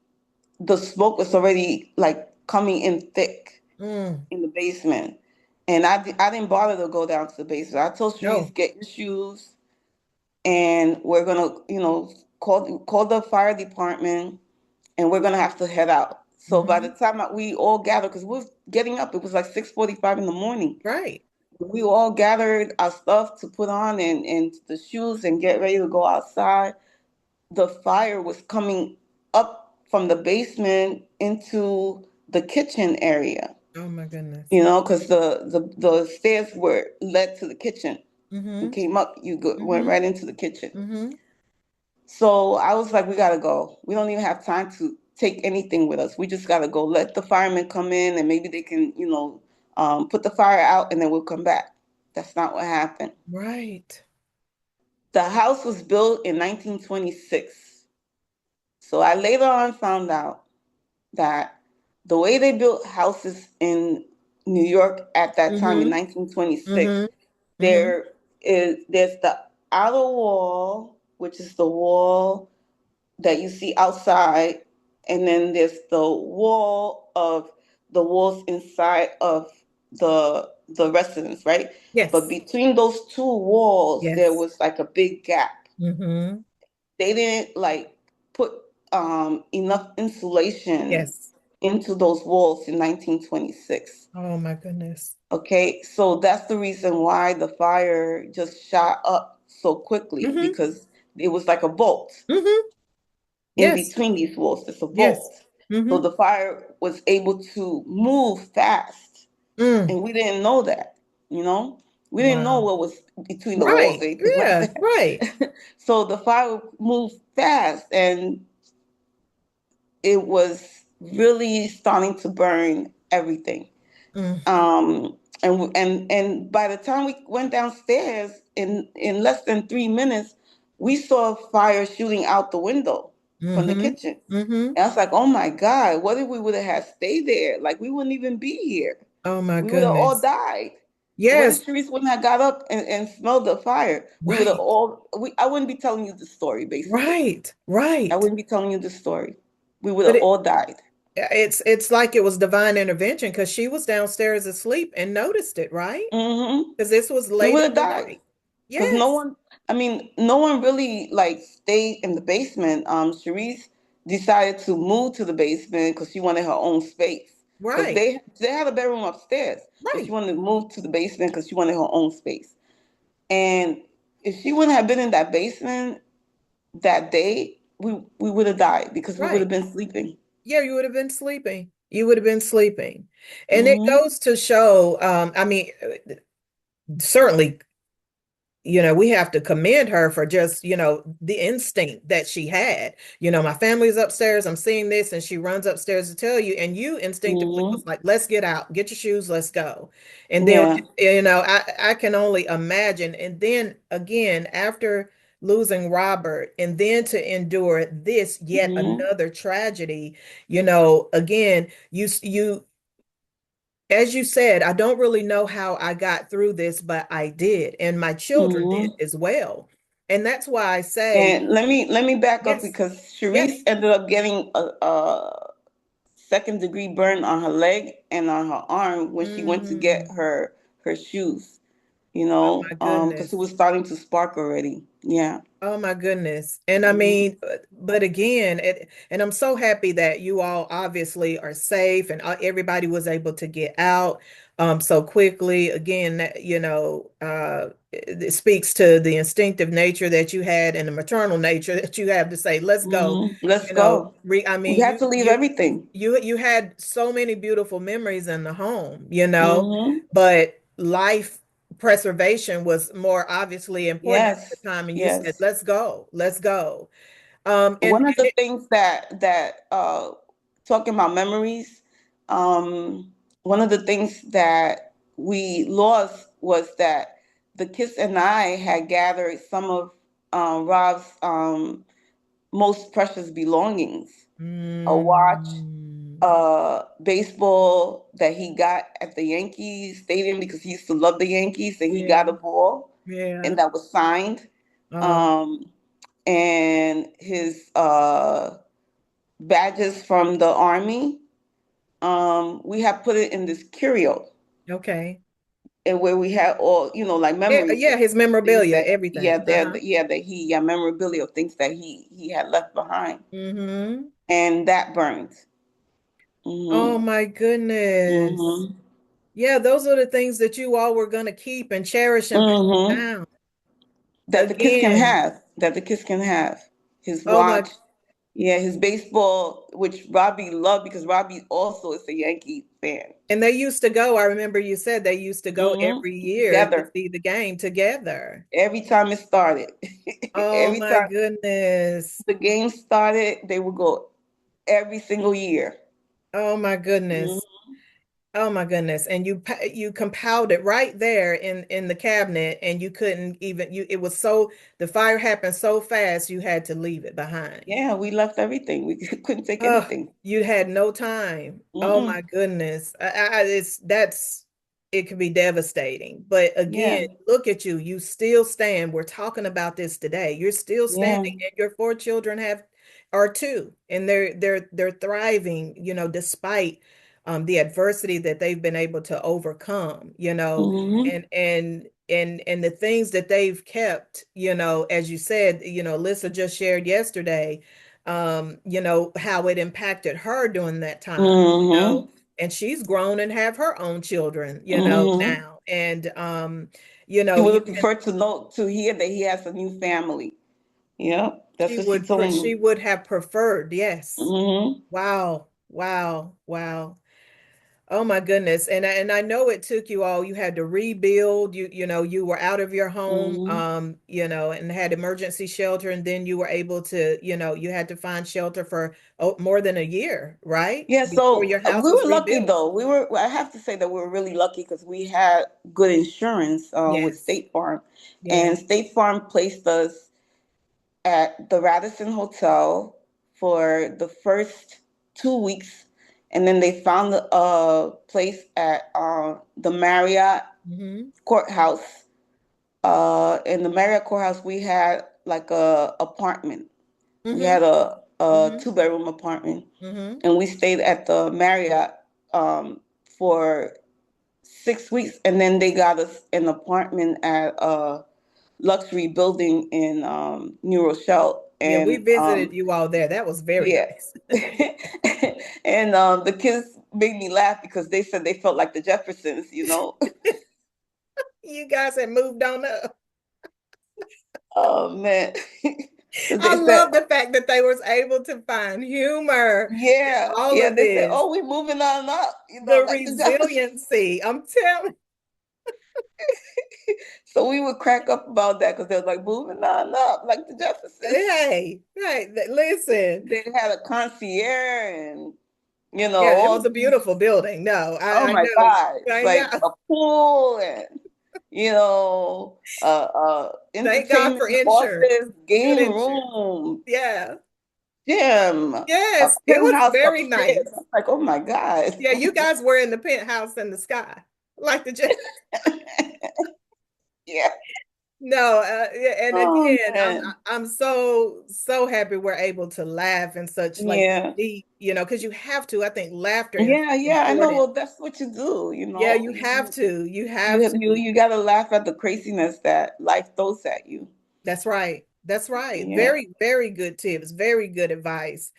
the smoke was already like coming in thick Mm. in the basement. And I didn't bother to go down to the basement. I told Sharice, No. get your shoes and we're gonna, call the fire department and we're gonna have to head out. So by the Mm-hmm. time we all gathered, because we were getting up, it was like 6:45 in the morning. Right. We all gathered our stuff to put on and the shoes and get ready to go outside. The fire was coming up from the basement into the kitchen area, Oh my goodness. because the stairs were led to the kitchen. You Mm-hmm. came up, went Mm-hmm. right into the kitchen. Mm-hmm. So I was like, we gotta go. We don't even have time to take anything with us. We just gotta go. Let the firemen come in and maybe they can, put the fire out and then we'll come back. That's not what happened. Right. The house was built in 1926. So I later on found out that the way they built houses in New York at that time in Mm-hmm. 1926, Mm-hmm. Mm-hmm. there's the outer wall, which is the wall that you see outside, and then there's the walls inside of the residence, right? But Yes. between those two walls, there Yes. was like a big gap. Mm-hmm. They didn't like put enough insulation Yes. into those walls in 1926. Oh my goodness. Okay, so that's the reason why the fire just shot up so quickly Mm-hmm. because it was like a bolt Mm-hmm. in Yes. between these walls. It's a Yes. vault. So Mm-hmm. the fire was able to move fast. Mm. And we didn't know that, you know? We didn't know Wow. what was between the walls, Right. anything like Yeah. that. Right. So the fire moved fast and it was really starting to burn everything. Mm. And by the time we went downstairs in less than 3 minutes, we saw fire shooting out the window from the Mm-hmm. kitchen. Mm-hmm. And I was like, oh my God, what if we would have had stayed there? Like we wouldn't even be here. Oh my We would have all goodness. died. What Yes. if Sharice wouldn't have got up and smelled the fire? We would have Right. all I wouldn't be telling you the story, basically. Right. I Right. wouldn't be telling you the story. We would But have all died. it's like it was divine intervention because she was downstairs asleep and noticed it, right? Hmm. Because this was We late would in have the died. night. Because no Yes. one, I mean, no one really like stayed in the basement. Sharice decided to move to the basement because she wanted her own space. Because Right. they had a bedroom upstairs, but she Right. wanted to move to the basement because she wanted her own space. And if she wouldn't have been in that basement that day, we would have died because we would have Right. been sleeping. Yeah, you would have been sleeping. You would have been sleeping. And it Hmm. goes to show, I mean, certainly we have to commend her for just, the instinct that she had. My family's upstairs, I'm seeing this, and she runs upstairs to tell you, and you instinctively was Mm-hmm. like, let's get out, get your shoes, let's go. And then, Yeah. I can only imagine. And then again, after losing Robert, and then to endure this yet Mm-hmm. another tragedy, again, as you said, I don't really know how I got through this, but I did, and my children did Mm-hmm. as well. And that's why I say, And let me back up yes, because Sharice yes. ended up getting a second-degree burn on her leg and on her arm when she went to get Mm, her shoes. oh my Because it goodness. was starting to spark already. Yeah. Oh my goodness. And I Mm-hmm. mean, but again, and I'm so happy that you all obviously are safe, and everybody was able to get out so quickly. Again, it speaks to the instinctive nature that you had and the maternal nature that you have to say, let's go. Mm-hmm. Let's go. I We mean, had to leave everything. you had so many beautiful memories in the home, Mm-hmm. but life preservation was more obviously important at the Yes. time, and you said, Yes. let's go, let's go. One of And the things that talking about memories, um, one of the things that we lost was that the kids and I had gathered some of Rob's most precious belongings, a watch, mm, baseball that he got at the Yankees Stadium because he used to love the Yankees, and he yeah, got a ball, and yeah, that was signed. oh, Um, and his badges from the army. We have put it in this curio, okay, and where we had all like yeah, memories yeah, of his things memorabilia, that everything, uh-huh. that he memorabilia of things that he had left behind, Mm-hmm. and that burned. Oh Hmm. my goodness. Hmm. Yeah, those are the things that you all were going to keep and cherish and pass Hmm. down. That the kids can Again, have. That the kids can have. His oh my, watch. Yeah, his baseball, which Robbie loved because Robbie also is a Yankee fan. and they used to go. I remember you said they used to go every year to Together. see the game together. Every time it started. Oh Every my time goodness. the game started, they would go every single year. Oh my Mhm. goodness. Oh my goodness. And you compiled it right there in the cabinet, and you couldn't even you it was so the fire happened so fast you had to leave it behind. Yeah, we left everything. We couldn't take Oh, anything. you had no time. Oh Mm-mm. my goodness. It could be devastating. But again, Yeah, look at you. You still stand. We're talking about this today. You're still yeah. standing, and your four children are too, and they're thriving, despite the adversity that they've been able to overcome, Hmm. and the things that they've kept, as you said, Alyssa just shared yesterday, how it impacted her during that time, Hmm. and she's grown and have her own children, Hmm. now. And She would you have can preferred to hear that he has a new family. Yeah, that's what she told she me. would have preferred, yes. Hmm. Wow, wow, wow. Oh my goodness. And I know it took you all, you had to rebuild, you were out of your home, Hmm. and had emergency shelter, and then you were able to, you had to find shelter for more than a year, right? Yeah, Before so your house we was were lucky rebuilt. though. I have to say that we were really lucky because we had good insurance with Yes. State Farm, Yeah. and State Farm placed us at the Radisson Hotel for the first 2 weeks, and then they found a place at the Marriott Mm-hmm. courthouse. In the Marriott courthouse, we had like a apartment. We Mm-hmm. had a Mm-hmm. two-bedroom apartment, Mm-hmm. and we stayed at the Marriott for 6 weeks, and then they got us an apartment at a luxury building in New Rochelle, Yeah, we and visited you all there. That was very yeah, nice. and the kids made me laugh because they said they felt like the Jeffersons, you know. You guys had moved on up. Oh man, because I they said love the fact that they was able to find humor in yeah, all yeah, of they said, this. oh, we're moving on up, The like the Jeffersons. resiliency. I'm telling. So we would crack up about that because they was like moving on up, like the Jeffersons. Hey, hey, listen. They had a concierge and Yeah, it was all a these. beautiful building. No, Oh I my know. God, it's I know. like a pool and Thank God entertainment for insurance. office, Good game insurance. room, Yeah. gym, a Yes, it was penthouse very upstairs. nice. I'm like, oh my God. Yeah, you guys were in the penthouse in the sky, like the Yeah. no, yeah, and Oh again, man. I'm so happy we're able to laugh in such like Yeah. deep, because you have to. I think laughter is Yeah, yeah, I know. important. Well, that's what you do, Yeah, you have to. You have to. you gotta laugh at the craziness that life throws at you. That's right. That's right. Yeah. Very good tips. Very good advice.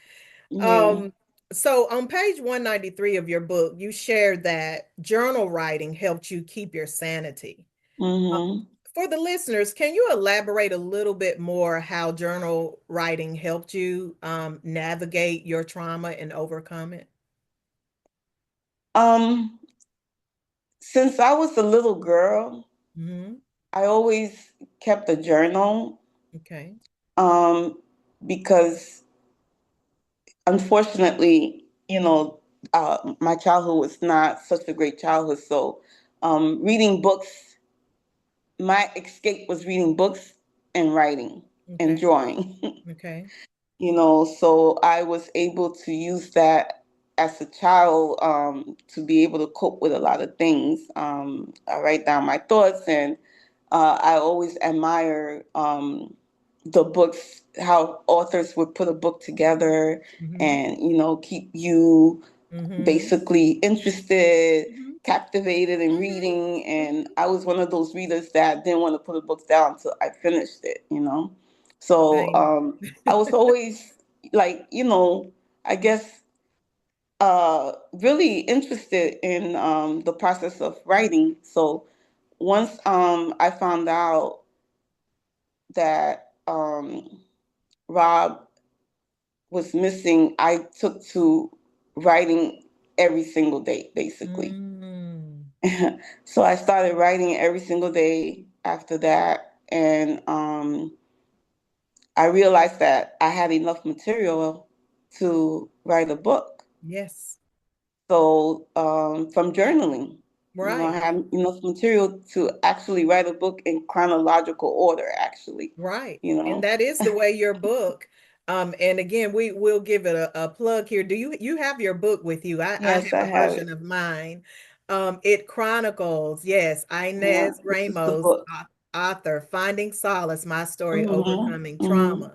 Yeah. Um, so on page 193 of your book, you shared that journal writing helped you keep your sanity. Mm-hmm. For the listeners, can you elaborate a little bit more how journal writing helped you navigate your trauma and overcome it? Um, since I was a little girl, Hmm. I always kept a journal. Okay. Um, because unfortunately, my childhood was not such a great childhood. So, reading books, my escape was reading books and writing and Okay. drawing. Okay. So I was able to use that as a child, to be able to cope with a lot of things. I write down my thoughts, and I always admire the books, how authors would put a book together Hmm. and, keep you Hmm. basically interested, Hmm. captivated in Hmm. reading. And Hmm. I was one of those readers that didn't want to put a book down until I finished it. So Same. I was always like, I guess really interested in the process of writing. So once I found out that Rob was missing, I took to writing every single day, basically. Mm. So I started writing every single day after that, and I realized that I had enough material to write a book. Yes. So from journaling, I Right. had enough material to actually write a book in chronological order, actually. Right. You And know, that is the way your book, and again, we will give it a plug here. Do you have your book with you? I yes, have I a have version it. of mine. It chronicles, yes, Yeah, Inez this is the Ramos, book. author, Finding Solace, My Story Hmm. Overcoming Hmm. Trauma.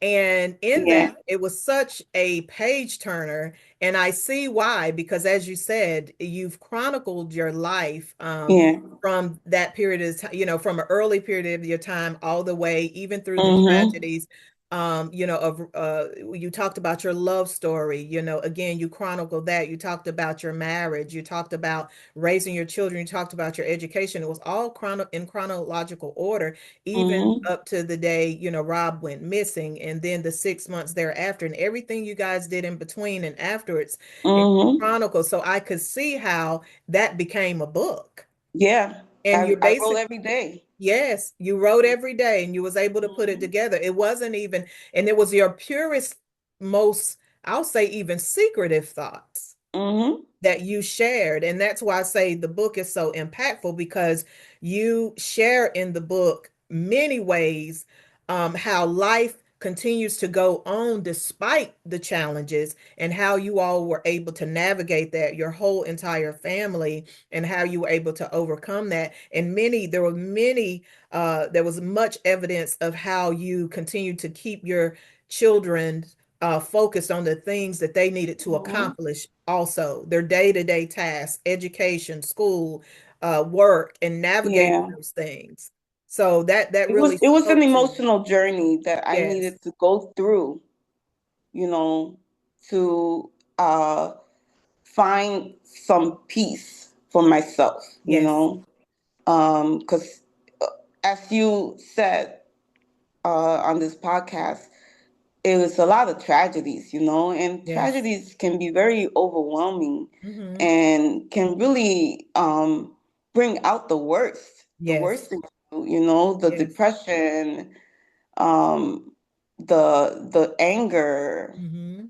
And in that, Yeah. it was such a page turner. And I see why, because as you said, you've chronicled your life Yeah. from that period of time, from an early period of your time all the way, even through the Hmm. tragedies. Of you talked about your love story, again, you chronicled that. You talked about your marriage, you talked about raising your children, you talked about your education. It was all in chronological order, even Hmm. up to the day, Rob went missing, and then the 6 months thereafter, and everything you guys did in between and afterwards in Hmm. Chronicle. So I could see how that became a book. Yeah. And you're I wrote basic, every day. yes, you wrote every day and you was able to put it Hmm. together. It wasn't even, and it was your purest, most, I'll say even secretive thoughts Hmm. that you shared. And that's why I say the book is so impactful, because you share in the book many ways how life continues to go on despite the challenges, and how you all were able to navigate that, your whole entire family, and how you were able to overcome that. And there was much evidence of how you continued to keep your children focused on the things that they needed to Hmm. accomplish, also their day-to-day tasks, education, school, work, and navigating Yeah. those things. So that It really was an spoke to me. emotional journey that I Yes, needed to go through, you know, to find some peace for myself. yes, Because as you said on this podcast, it was a lot of tragedies, and yes. tragedies can be very overwhelming Hmm. and can really bring out the worst. the Yes. worst thing, you know, the Yes. depression, um, the anger, Mm-hmm.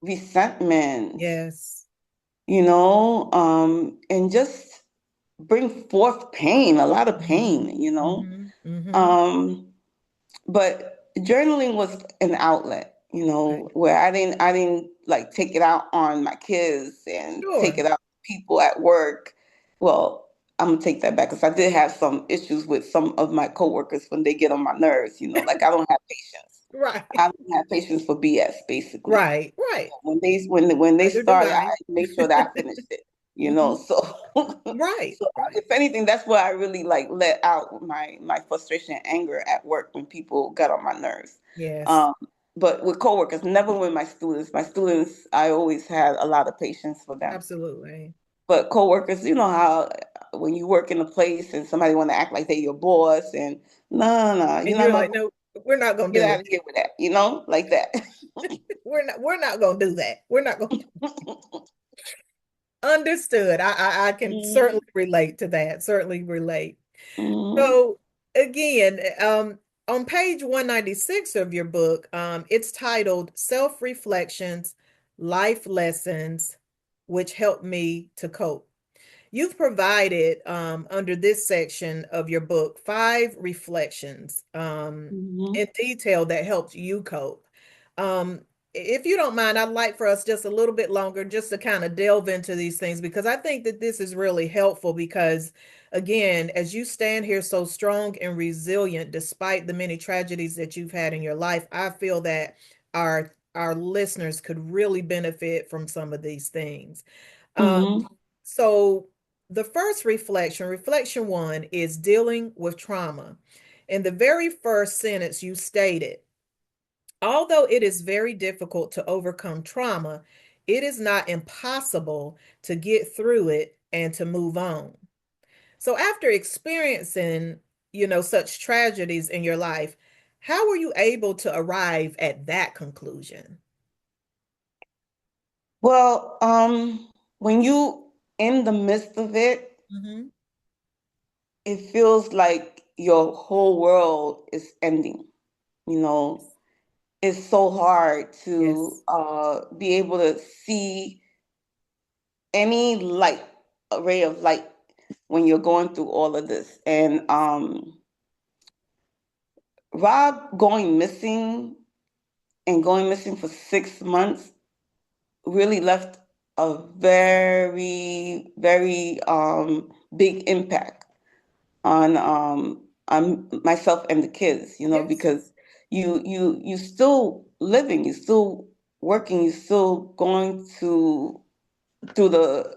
resentment, Yes. you know, and just bring forth pain, a lot of Mm-hmm. pain, you know. Mm-hmm. Mm-hmm. Um, but journaling was an outlet, you Right. know, where I didn't like take it out on my kids and take Sure. it out on people at work. Well, I'm gonna take that back because I did have some issues with some of my coworkers when they get on my nerves, you know, like I don't have patience. Right. I don't have patience for BS, basically. Right. Right. When they Neither do started, I I. made sure that I finished it, you know. Hmm. So Right. so Right. if anything, that's where I really like let out my frustration and anger at work when people got on my nerves. Yes. Um, but with coworkers, never with my students. My students, I always had a lot of patience for them. Absolutely. But coworkers, you know how when you work in a place and somebody want to act like they your boss and no, no, And you're not you're my like, boss. no, we're not gonna Get do out it. of here with that, you know, like that. We're not gonna do that. We're not gonna understood. I can certainly Mhm, relate to that. Certainly relate. mhm, So again, on page 196 of your book, it's titled Self-Reflections, Life Lessons, which helped me to cope. You've provided under this section of your book 5 reflections mhm, in detail that helped you cope. Um, if you don't mind, I'd like for us just a little bit longer just to kind of delve into these things because I think that this is really helpful because, again, as you stand here so strong and resilient despite the many tragedies that you've had in your life, I feel that our listeners could really benefit from some of these things. Um, mhm. so the first reflection, reflection one, is dealing with trauma. In the very first sentence, you stated, although it is very difficult to overcome trauma, it is not impossible to get through it and to move on. So after experiencing, such tragedies in your life, how were you able to arrive at that conclusion? Well, when you in the midst of it, Mm-hmm. it feels like your whole world is ending. You know, it's so hard to Yes. be able to see any light, a ray of light when you're going through all of this. And Rob going missing for 6 months really left a very, very big impact on myself and the kids, you know, Yes. because you still living, you still working, you still going to through the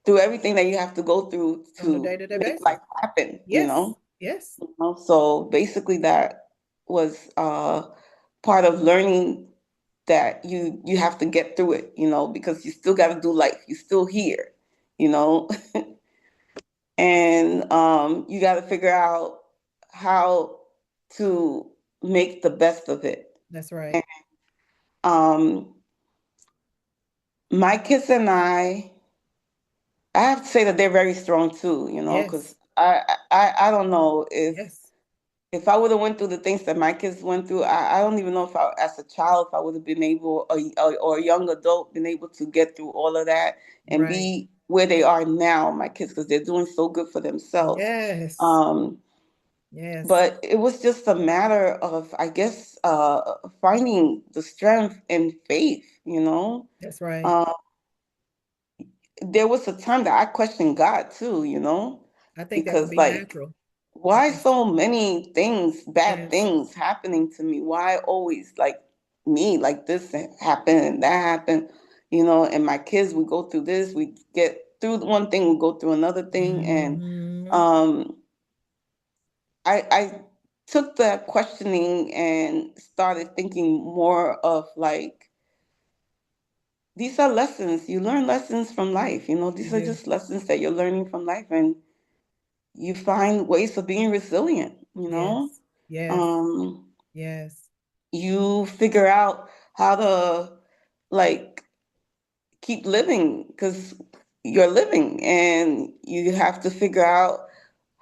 through everything that you have to go through On a to day-to-day make life basis. happen, you Yes. know. Yes. So basically that was part of learning that you have to get through it, you know, because you still got to do life, you're still here, you know. And you got to figure out how to make the best of it. That's right. Um, my kids and I have to say that they're very strong too, you know, Yes. because I don't know Yes. if I would have went through the things that my kids went through. I don't even know if I, as a child, if I would have been able, or a young adult, been able to get through all of that and Right. be where they are now, my kids, because they're doing so good for themselves. Yes. Um, Yes. but it was just a matter of, I guess, finding the strength and faith, you know. That's right. Uh, there was a time that I questioned God too, you know, I think that would because be like, natural. why Yes. so many things, bad Yes. things happening to me? Why always like me, like this happened and that happened, you know, and my kids, we go through this, we get through one thing, we go through another thing. And Hmm. um, I took the questioning and started thinking more of like, these are lessons. You learn lessons from life, you know, You these are do. just lessons that you're learning from life. And you find ways of being resilient, you know. Yes. Yes. Um, Yes. you figure out how to like keep living because you're living and you have to figure out.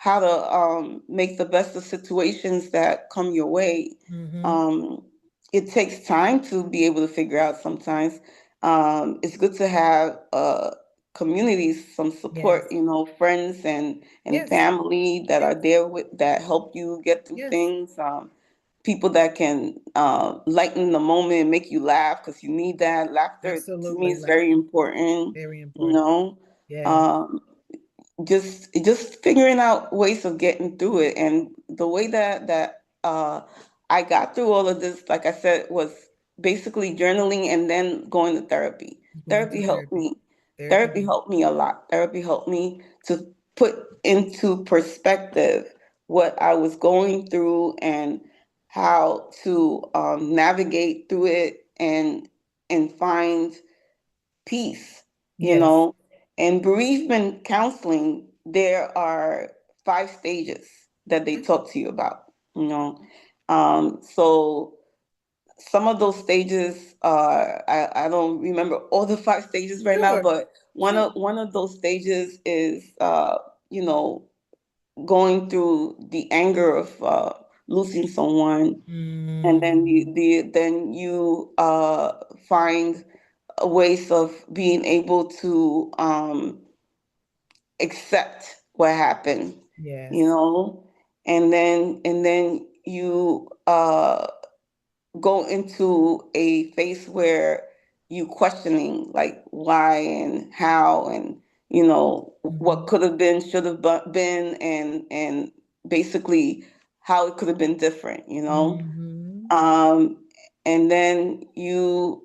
how to make the best of situations that come your way. Mm-hmm. Um, it takes time to be able to figure out sometimes. It's good to have communities, some support, Yes. you know, friends and Yes. family that are Yes. there with that help you get through Yes. things. People that can lighten the moment and make you laugh because you need that. Laughter to me Absolutely. is very Laughter. important, Very you important. know. Yes. Um, just figuring out ways of getting through it, and the way that I got through all of this, like I said, was basically journaling and then going to therapy. Going to therapy helped therapy. me Therapy. Therapy helped me a lot. Therapy helped me to put into perspective what I was going through and how to navigate through it and find peace, you Yes. know. And bereavement counseling, there are 5 stages that they talk to you about, you know. So some of those stages are, I don't remember all the 5 stages right now, Sure. but one Sure. of one of those stages is you know, going through the anger of losing someone, and then Mm, you find ways of being able to accept what happened, you yes. know, and then you go into a phase where you questioning like why and how, and you know what Mm-hmm. could have been, should have been, and basically how it could have been different, you know. Mm-hmm. um and then you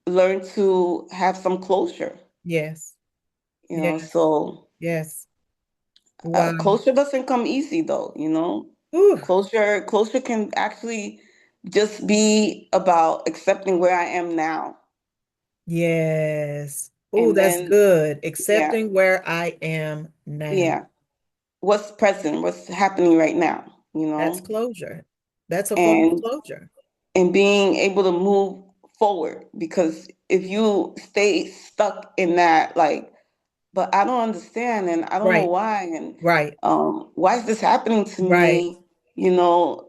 learn to have some closure, Yes. you know. Yes. So Yes. Wow. closure doesn't come easy though, you know. Ooh. Closure can actually just be about accepting where I am now, Yes. Oh, and that's then good. yeah, Accepting where I am now. yeah, what's present, what's happening right now, you That's know. closure. That's a form of and closure. and being able to move forward, because if you stay stuck in that, like, but I don't understand and I don't know Right. why, and Right. why is this happening to Right. me, you know,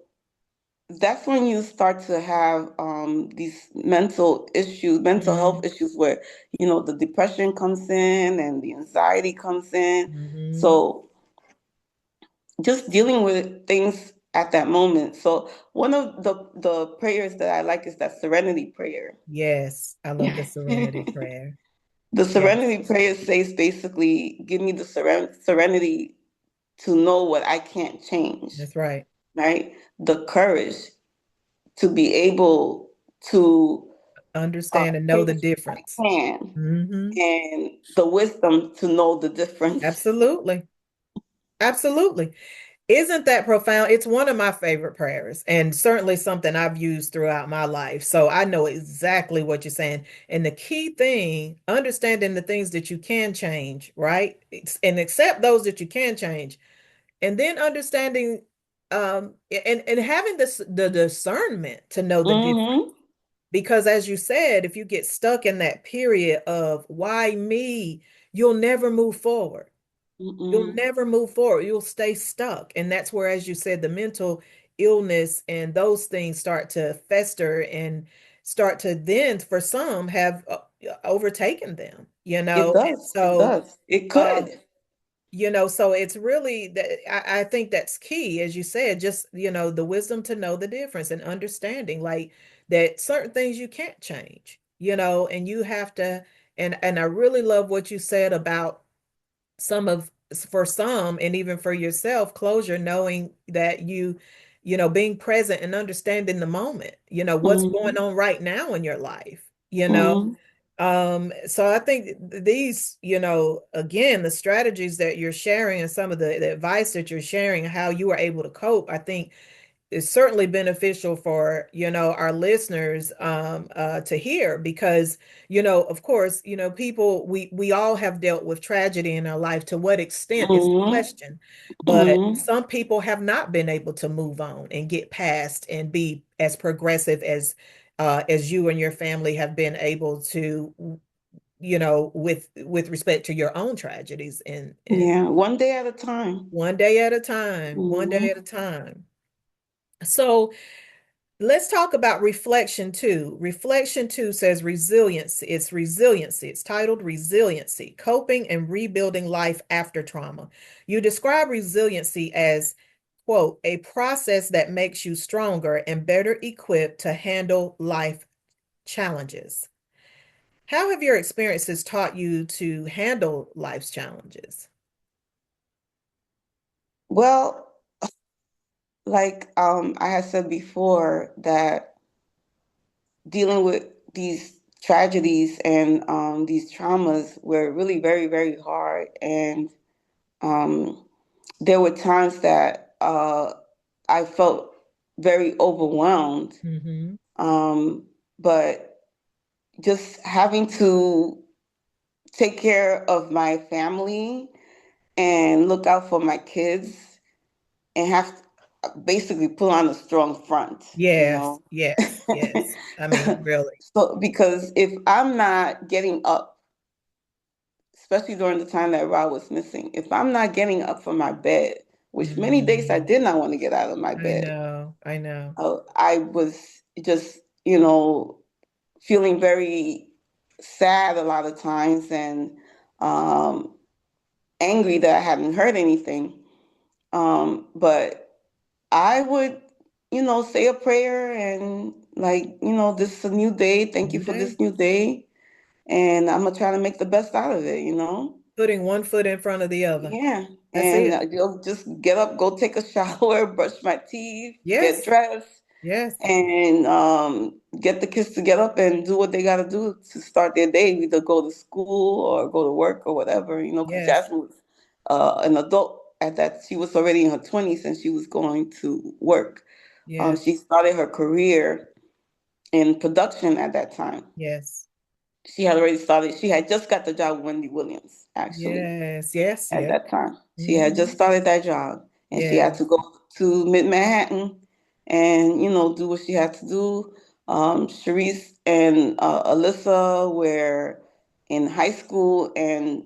that's when you start to have these mental health Mm-hmm. issues, where you know the depression comes in and the anxiety comes in. Mm-hmm. So just dealing with things at that moment. So one of the prayers that I like is that serenity prayer. Yes. I love the serenity prayer. The Yes. serenity prayer says basically, give me the serenity to know what I can't change, That's right. right? The courage to be able to Understand and know the change what difference. I can, Mm-hmm. and the wisdom to know the difference. Absolutely. Absolutely. Isn't that profound? It's one of my favorite prayers and certainly something I've used throughout my life. So I know exactly what you're saying. And the key thing, understanding the things that you can change, right? And accept those that you can change. And then understanding and having the discernment to know the difference. Mm-hmm. Because as you said, if you get stuck in that period of why me, you'll never move forward. You'll Mm-mm. never move forward. You'll stay stuck. And that's where, as you said, the mental illness and those things start to fester and start to then, for some, have overtaken them, you It know? And does. It so, does. It um, could. so it's really that I think that's key, as you said, just, the wisdom to know the difference and understanding like that certain things you can't change, and you have to, and I really love what you said about some of for some and even for yourself closure, knowing that being present and understanding the moment, what's Mm-hmm. going on right now in your life, Mm-hmm. so I think these, again, the strategies that you're sharing and some of the advice that you're sharing, how you are able to cope, I think is certainly beneficial for our listeners to hear, because of course, people, we all have dealt with tragedy in our life. To what extent is the Mm-hmm. question, but Mm-hmm. some people have not been able to move on and get past and be as progressive as you and your family have been able to with respect to your own tragedies, and Yeah, one day at a time. one day at a time, one day at a Hmm. time. So let's talk about reflection two. Reflection two says resiliency. It's resiliency. It's titled Resiliency, Coping and Rebuilding Life After Trauma. You describe resiliency as, quote, a process that makes you stronger and better equipped to handle life challenges. How have your experiences taught you to handle life's challenges? Well, like I had said before, that dealing with these tragedies and these traumas were really very, very hard. And um, there were times that I felt very overwhelmed. Mm-hmm. Um, but just having to take care of my family and look out for my kids and have to basically put on a strong front, you Yes, know. yes, yes. I mean, really. So, because if I'm not getting up, especially during the time that Rob was missing, if I'm not getting up from my bed, which many days I Mm, did not want to get out of my I bed, know, I know. I was just, feeling very sad a lot of times and um, angry that I hadn't heard anything. But I would, say a prayer and like, this is a new day. Thank you New for day. this new day. And I'm gonna try to make the best out of it. Putting one foot in front of the other. Yeah. That's And it. you'll just get up, go take a shower, brush my teeth, get Yes, dressed, yes, and get the kids to get up and do what they got to do to start their day, either go to school or go to work or whatever, because yes, Jasmine was an adult at that. She was already in her 20s and she was going to work. yes, She started her career in production at that time. yes, She had just got the job with Wendy Williams, actually, yes, yes, at yes. that time. She had Mm-hmm. just started that job and she had Yes, to go to mid Manhattan and, do what she had to do. Sharice and Alyssa were in high school and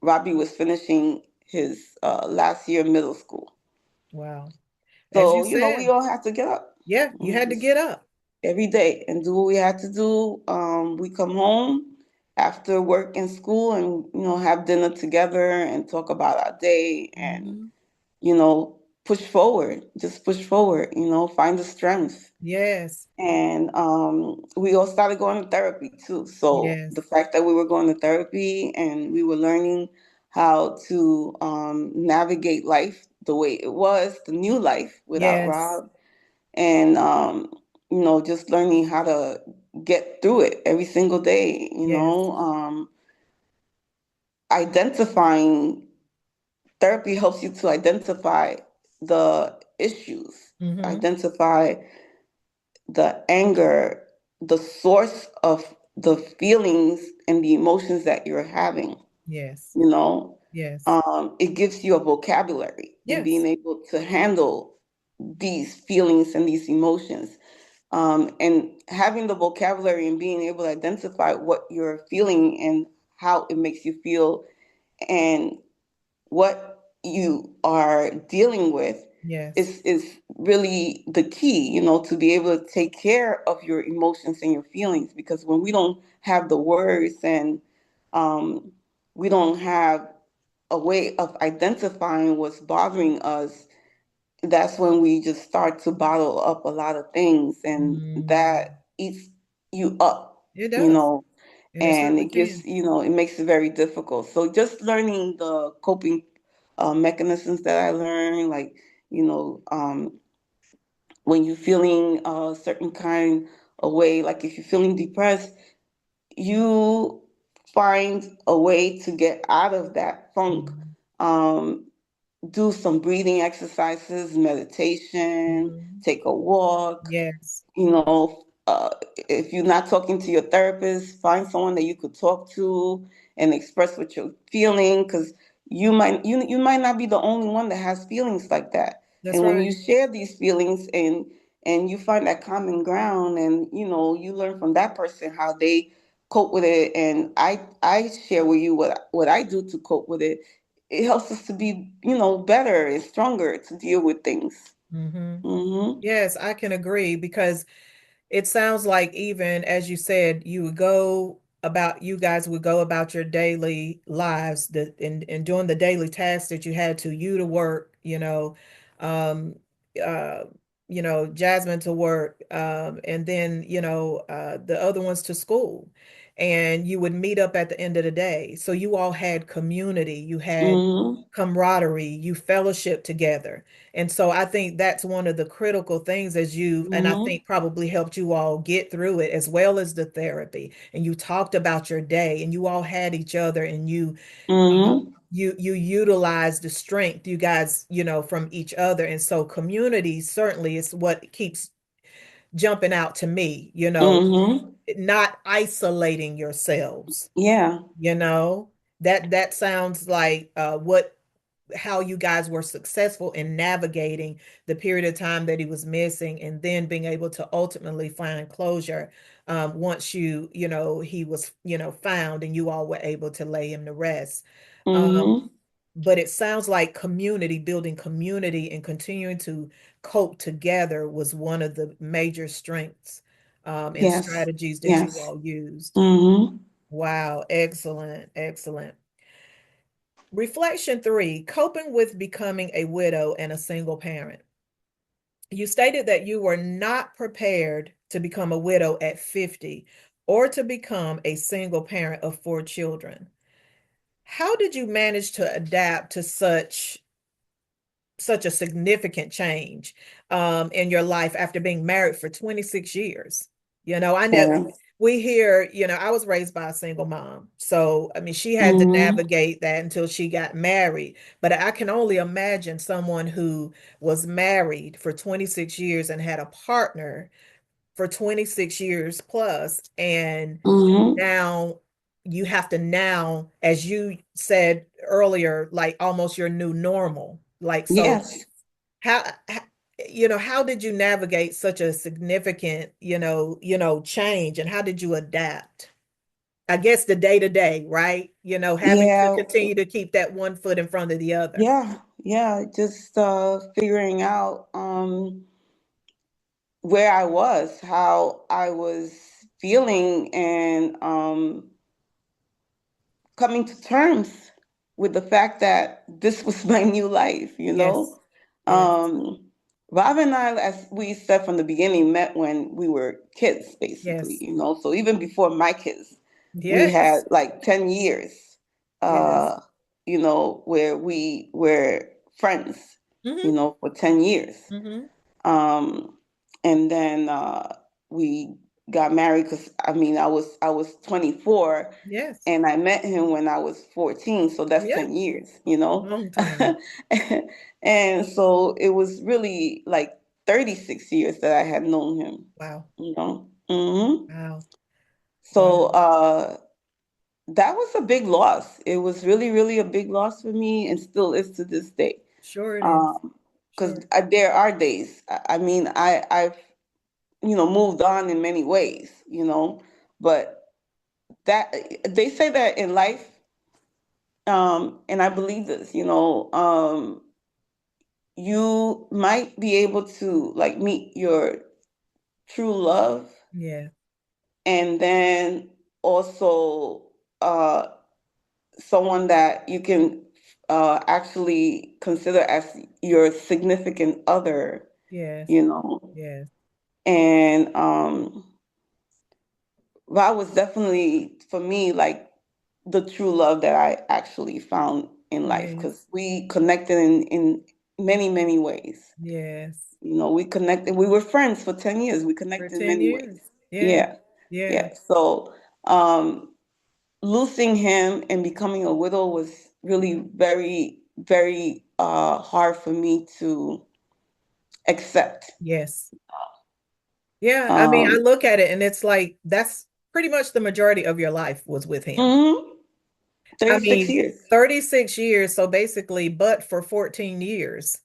Robbie was finishing his last year of middle school. wow. As you So, we said, all have to get up yeah, you had to get up. every day and do what we had to do. We come home after work and school and, have dinner together and talk about our day and, Mm-hmm. push forward, just push forward, find the strength. Yes, And we all started going to therapy too. So the yes, fact that we were going to therapy and we were learning how to navigate life the way it was, the new life without yes, Rob, and just learning how to get through it every single day. yes. Identifying therapy helps you to identify the issues, Mm-hmm. identify the anger, the source of the feelings and the emotions that you're having. Yes, You know, yes, it gives you a vocabulary in being yes, able to handle these feelings and these emotions. And having the vocabulary and being able to identify what you're feeling and how it makes you feel and what you are dealing with yes. is really the key, to be able to take care of your emotions and your feelings. Because when we don't have the words and um, we don't have a way of identifying what's bothering us, that's when we just start to bottle up a lot of things, and Mm. that eats you up, It you does. know, And it and certainly it gives, can. it makes it very difficult. So just learning the coping mechanisms that I learned, like, when you're feeling a certain kind of way, like if you're feeling depressed, you find a way to get out of that funk. Mm-hmm. Um, do some breathing exercises, meditation, Mm-hmm. take a walk. Yes, If you're not talking to your therapist, find someone that you could talk to and express what you're feeling, because you might not be the only one that has feelings like that. that's And when right. you share these feelings and you find that common ground and you learn from that person how they cope with it, and I share with you what I do to cope with it. It helps us to be, better and stronger to deal with things. Hmm. Mhm. Yes, I can agree because it sounds like even as you said, you guys would go about your daily lives and doing the daily tasks that you had to, you to work, um, uh, Jasmine to work, and then, the other ones to school. And you would meet up at the end of the day. So you all had community, you had Mhm. camaraderie, you fellowship together. And so I think that's one of the critical things and I Mhm. think probably helped you all get through it as well as the therapy. And you talked about your day and you all had each other and Mhm. you utilize the strength you guys, from each other. And so community certainly is what keeps jumping out to me, Mhm. not isolating yourselves, Yeah. you know. That sounds like what how you guys were successful in navigating the period of time that he was missing and then being able to ultimately find closure once he was found and you all were able to lay him to rest. um, Mhm. but it sounds like building community and continuing to cope together was one of the major strengths and Yes. strategies that you Yes. all used. Mhm. Wow, excellent, excellent. Reflection 3, coping with becoming a widow and a single parent. You stated that you were not prepared to become a widow at 50 or to become a single parent of 4 children. How did you manage to adapt to such a significant change in your life after being married for 26 years? I know Yeah. we hear, I was raised by a single mom. So, I mean, she had to Mhm. navigate that until she got married. But I can only imagine someone who was married for 26 years and had a partner for 26 years plus, and Mhm. now you have to now, as you said earlier, like almost your new normal. Like, so Yes. how did you navigate such a significant change, and how did you adapt? I guess the day to day, right? Having to Yeah. continue to keep that one foot in front of the other. Yeah. Yeah. Just figuring out where I was, how I was feeling, and coming to terms with the fact that this was my new life, you know? Yes, yes, Um, Rob and I, as we said from the beginning, met when we were kids, basically, yes, So even before my kids, we had yes, like 10 years, yes. uh, where we were friends, Mm-hmm, for 10 years. mm-hmm. Um, and then we got married because I was 24, Yes, and I met him when I was 14, so that's yeah, 10 years. long time. And so it was really like 36 years that I had known Wow, him. wow, wow. So that was a big loss. It was really, really a big loss for me, and still is to this day. Sure it is. Um, because Sure. there are days. I've moved on in many ways, but that they say that in life, and I believe this, you might be able to like meet your true love, Yeah, and then also uh, someone that you can actually consider as your significant other, yes, you know, yes, and that was definitely for me like the true love that I actually found in life, yes, because we connected in many, many ways. yes. We connected. We were friends for 10 years. We For connected in 10 many ways. years. Yeah, Yeah. yeah, Yeah. So, losing him and becoming a widow was really very, very hard for me to accept. yes. Yeah, I mean, I Um, look at it and it's like that's pretty much the majority of your life was with him. mhm, I 36 mean, years. 36 years, so basically, but for 14 years,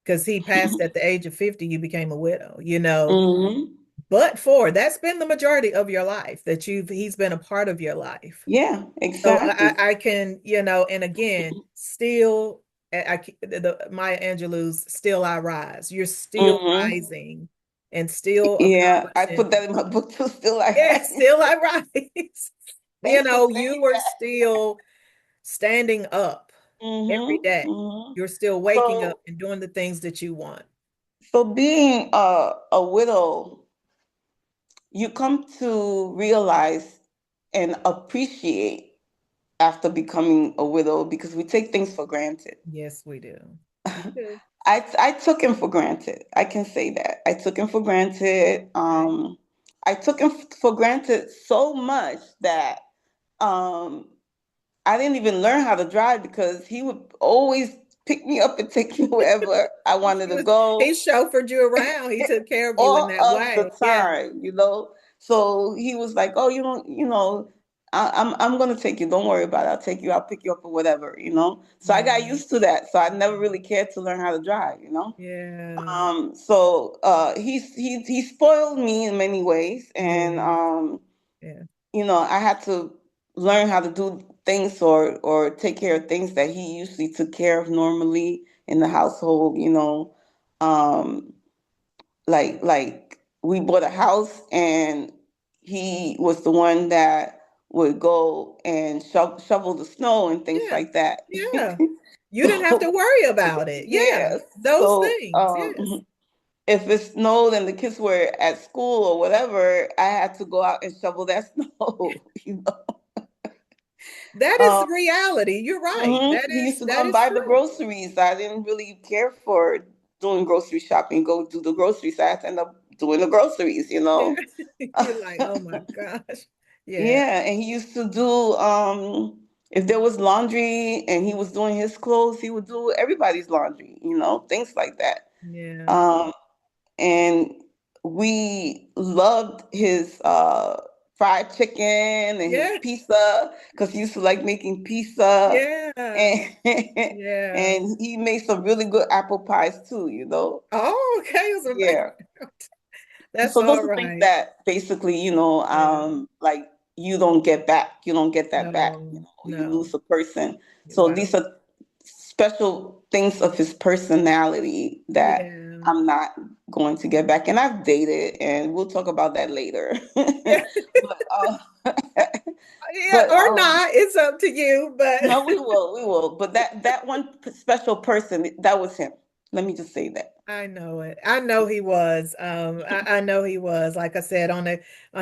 because he passed at the age of 50, you became a widow. Hmm. but for that's been the majority of your life that he's been a part of your life. Yeah, So exactly. I can, and again, still, the Maya Angelou's "Still I Rise." You're still Hmm. rising and still Yeah, I accomplishing. put that in my book too. Still, I Yes, rise. still I rise. Thanks for You saying are that. still standing up every Hmm. day. Hmm. You're still waking up So, and doing the things that you want. so being a widow, you come to realize and appreciate after becoming a widow because we take things for granted. Yes, we do. We do. I took him for granted. I can say that. I took him for granted. Okay. I took him for granted so much that um, I didn't even learn how to drive because he would always pick me up and take me wherever I wanted He to was he go chauffeured you around. He took care of you in all that of the way. Yeah. time, you know. So he was like, "Oh, you don't, I'm gonna take you. Don't worry about it. I'll take you. I'll pick you up or whatever, you know." So I Yeah. got used to that. So I never really cared to learn how to drive, you know. Yeah. He spoiled me in many ways, and Yeah. Yeah. I had to learn how to do things or take care of things that he usually took care of normally in the household, um like we bought a house and he was the one that would go and shovel the snow and things Yeah. like that. Yeah. You didn't have to So worry about it. Yeah. yes, Those so things. Yes. if it snowed and the kids were at school or whatever, I had to go out and shovel that snow. That is Um, reality. You're right. He used to go That and is buy the true. groceries. I didn't really care for doing grocery shopping, go do the groceries. I had to end up doing the groceries, you Yeah. know? You're like, oh my gosh. Yeah. Yeah, and he used to do if there was laundry and he was doing his clothes, he would do everybody's laundry, things like that. Yeah. Um and we loved his fried chicken and his Yeah. pizza because he used to like making pizza Yeah. and Yeah. and he made some really good apple pies too, Oh, okay. It was yeah. That's So those all are things right. that basically, Yeah. like you don't get back. You don't get that back. No, You lose no. a person. So Wow. these are special things of his personality that Yeah. I'm not going to get back. And I've dated, and we'll talk about that later. Yeah. but Yeah. but Or not. It's up to you, but no, we will. But that one special person, that was him. Let me just say that. I know it. I know he was. I know he was. Like I said, on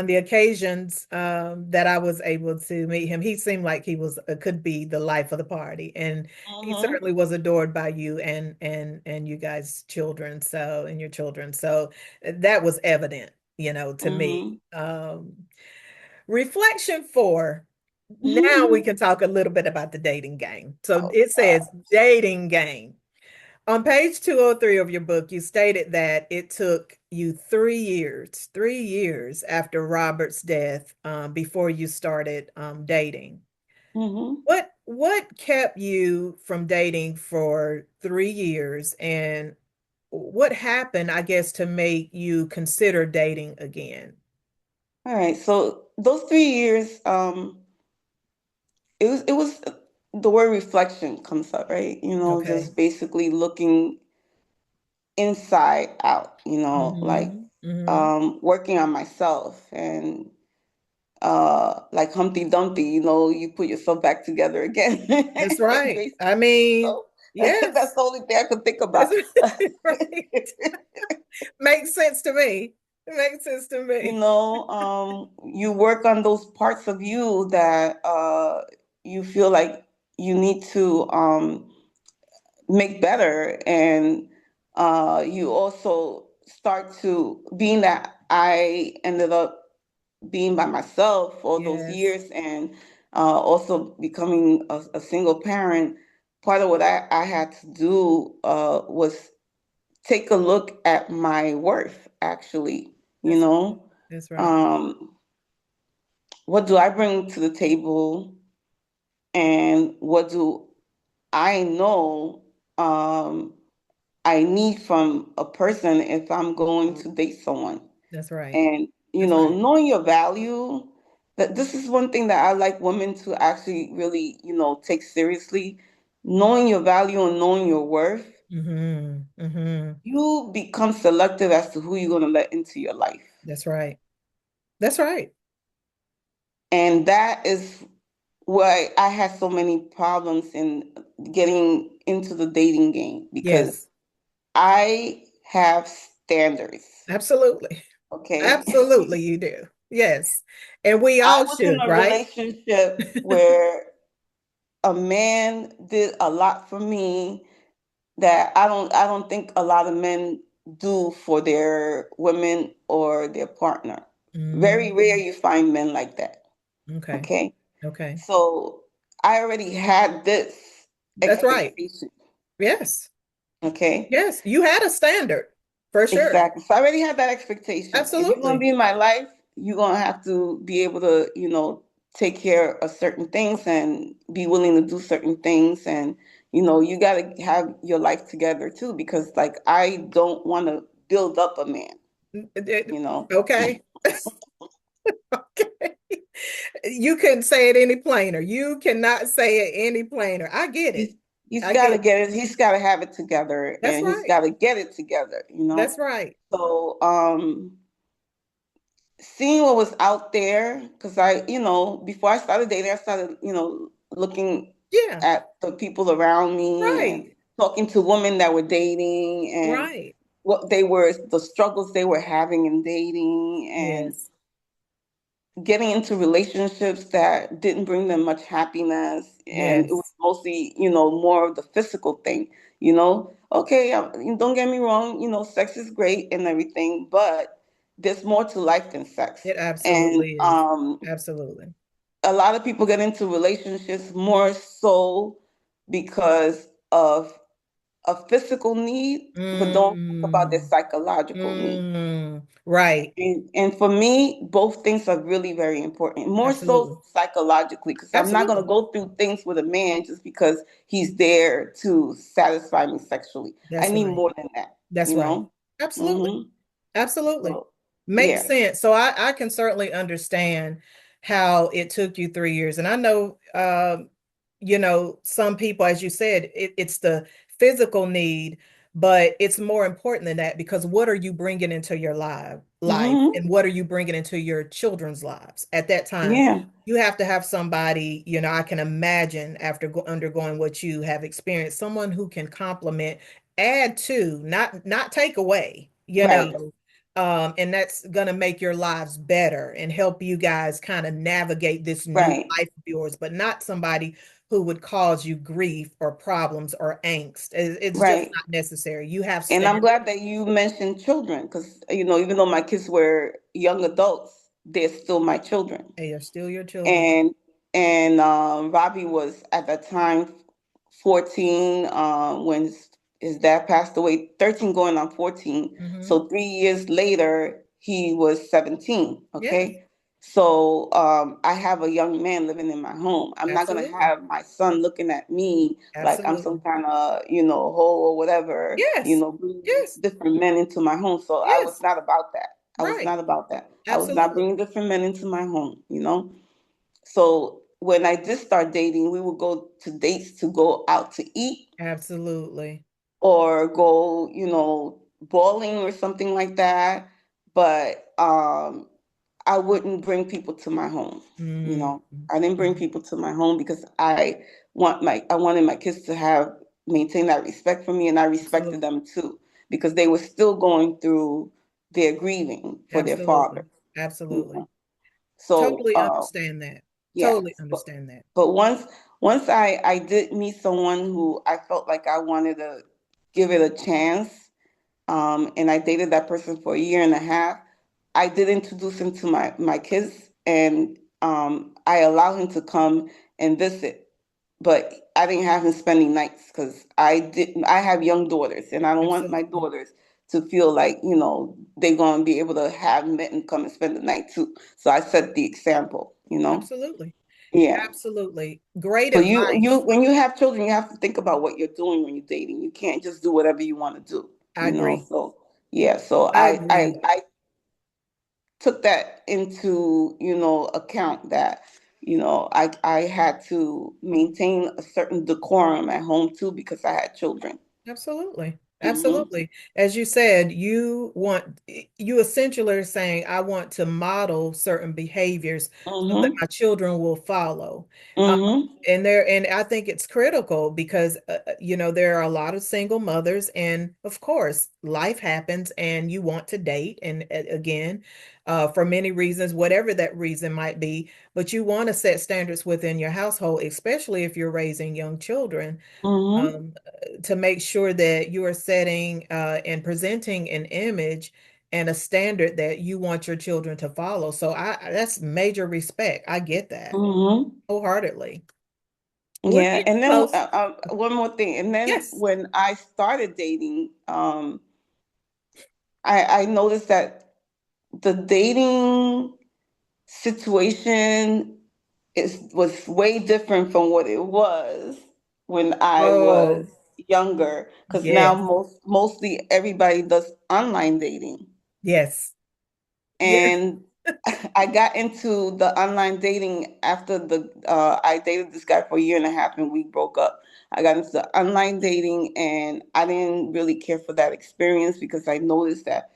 the occasions that I was able to meet him, he seemed like he was could be the life of the party, and he Hmm. certainly was adored by you and you guys' children. And your children. So that was evident, to me. Hmm. Reflection 4. Now we can talk a little bit about the dating game. So Oh it says God. dating game. On page 203 of your book, you stated that it took you 3 years after Robert's death, before you started dating. Hmm. What kept you from dating for 3 years, and what happened, I guess, to make you consider dating again? All right. So those 3 years, it was the word reflection comes up, right? Okay. Just basically looking inside out, like Mm-hmm. Mm-hmm. working on myself and like Humpty Dumpty, you put yourself back together again. That's right. Basically, I mean, so that's yes, the only thing I could think that's about. right. Makes sense to me. It makes sense to me. You work on those parts of you that you feel like you need to make better, and you also start to being that I ended up being by myself all those Yes, years, and also becoming a single parent. Part of what I had to do was take a look at my worth, actually. you that's right. know That's right. um, what do I bring to the table, and what do I know I need from a person if I'm going to date someone. That's right. And, That's right. knowing your value, that this is one thing that I like women to actually really, take seriously. Knowing your value and knowing your worth, Mm-hmm. Mm-hmm. you become selective as to who you're going to let into your life. That's right. That's right. And that is why I had so many problems in getting into the dating game, because Yes. I have standards. Absolutely. Okay. Absolutely, you do. Yes. And we I all was in should, a right? relationship where a man did a lot for me that I don't think a lot of men do for their women or their partner. Very rare Mm, you find men like that. okay. Okay. Okay. So I already had this That's right. expectation. Yes. Okay. Yes. You had a standard for sure. Exactly. So I already had that expectation. If you're gonna Absolutely. be in my life, you're gonna have to be able to, take care of certain things and be willing to do certain things. And, you gotta have your life together too, because like I don't wanna build up a man, you know. Okay. Okay. You couldn't say it any plainer. You cannot say it any plainer. I get it. He's I gotta get it. get it, he's gotta have it together That's and he's right. gotta get it together. That's right. So seeing what was out there, because before I started dating, I started, looking Yeah. at the people around me and Right. talking to women that were dating and Right. the struggles they were having in dating, and Yes. getting into relationships that didn't bring them much happiness. And it was Yes. mostly, more of the physical thing. Okay, don't get me wrong, sex is great and everything, but there's more to life than sex. It And absolutely is. Absolutely. a lot of people get into relationships more so because of a physical need, but don't think about their Mm, psychological need. right. And for me, both things are really very important. More Absolutely. so psychologically, because I'm not gonna Absolutely. go through things with a man just because he's there to satisfy me sexually. I That's need right. more than that, That's you right. know? Absolutely. Mm-hmm. Absolutely. So Makes yeah. sense. So I can certainly understand how it took you 3 years. And I know, some people, as you said, it's the physical need, but it's more important than that because what are you bringing into your life Mm-hmm. and what are you bringing into your children's lives at that time? Yeah. You have to have somebody, I can imagine after undergoing what you have experienced, someone who can complement, add to, not take away, Right. and that's going to make your lives better and help you guys kind of navigate this new Right. life of yours, but not somebody who would cause you grief or problems or angst. It's just Right. not necessary. You have And I'm standards. glad that you mentioned children, because even though my kids were young adults, they're still my children. They are still your children. And Robbie was at that time 14 when his dad passed away, 13 going on 14. Hmm. So 3 years later, he was 17. Yes, Okay. So I have a young man living in my home. I'm not going to absolutely. have my son looking at me like I'm some Absolutely. kind of, hoe or whatever, Yes. bringing Yes. different men into my home. So I was Yes. not about that. I was Right. not about that. I was not Absolutely. bringing different men into my home. So when I did start dating, we would go to dates to go out to eat Absolutely. or go, bowling or something like that. But I wouldn't bring people to my home. You Mm, know, I didn't bring people to my home because I wanted my kids to have maintain that respect for me, and I respected absolutely. them too because they were still going through their grieving for their Absolutely. father. You Absolutely. know? So Totally understand that. yes, Totally but understand that. but once I did meet someone who I felt like I wanted to give it a chance, and I dated that person for a year and a half. I did introduce him to my kids, and I allowed him to come and visit, but I didn't have him spending nights because I have young daughters, and I don't want my Absolutely. daughters to feel like they're gonna be able to have men come and spend the night too. So I set the example. Absolutely. Yeah. Absolutely. Great So you advice. when you have children, you have to think about what you're doing when you're dating. You can't just do whatever you want to do, I agree. So yeah, so I agree. took that into, account that, I had to maintain a certain decorum at home too because I had children. Absolutely. Hmm. Absolutely. As you said, you essentially are saying, I want to model certain behaviors so that my Hmm. children will follow. Um, Hmm. and I think it's critical because there are a lot of single mothers, and of course, life happens and you want to date, and again, for many reasons, whatever that reason might be, but you want to set standards within your household, especially if you're raising young children, Hmm. um, to make sure that you are setting and presenting an image and a standard that you want your children to follow. So that's major respect. I get that Hmm. wholeheartedly. We're Yeah, getting and then close. one more thing, and then Yes. when I started dating, I noticed that the dating situation was way different from what it was when I was Oh, younger. Because now yes. mostly everybody does online dating, Yes. Yes. and I got into the online dating after I dated this guy for a year and a half and we broke up. I got into the online dating and I didn't really care for that experience because I noticed that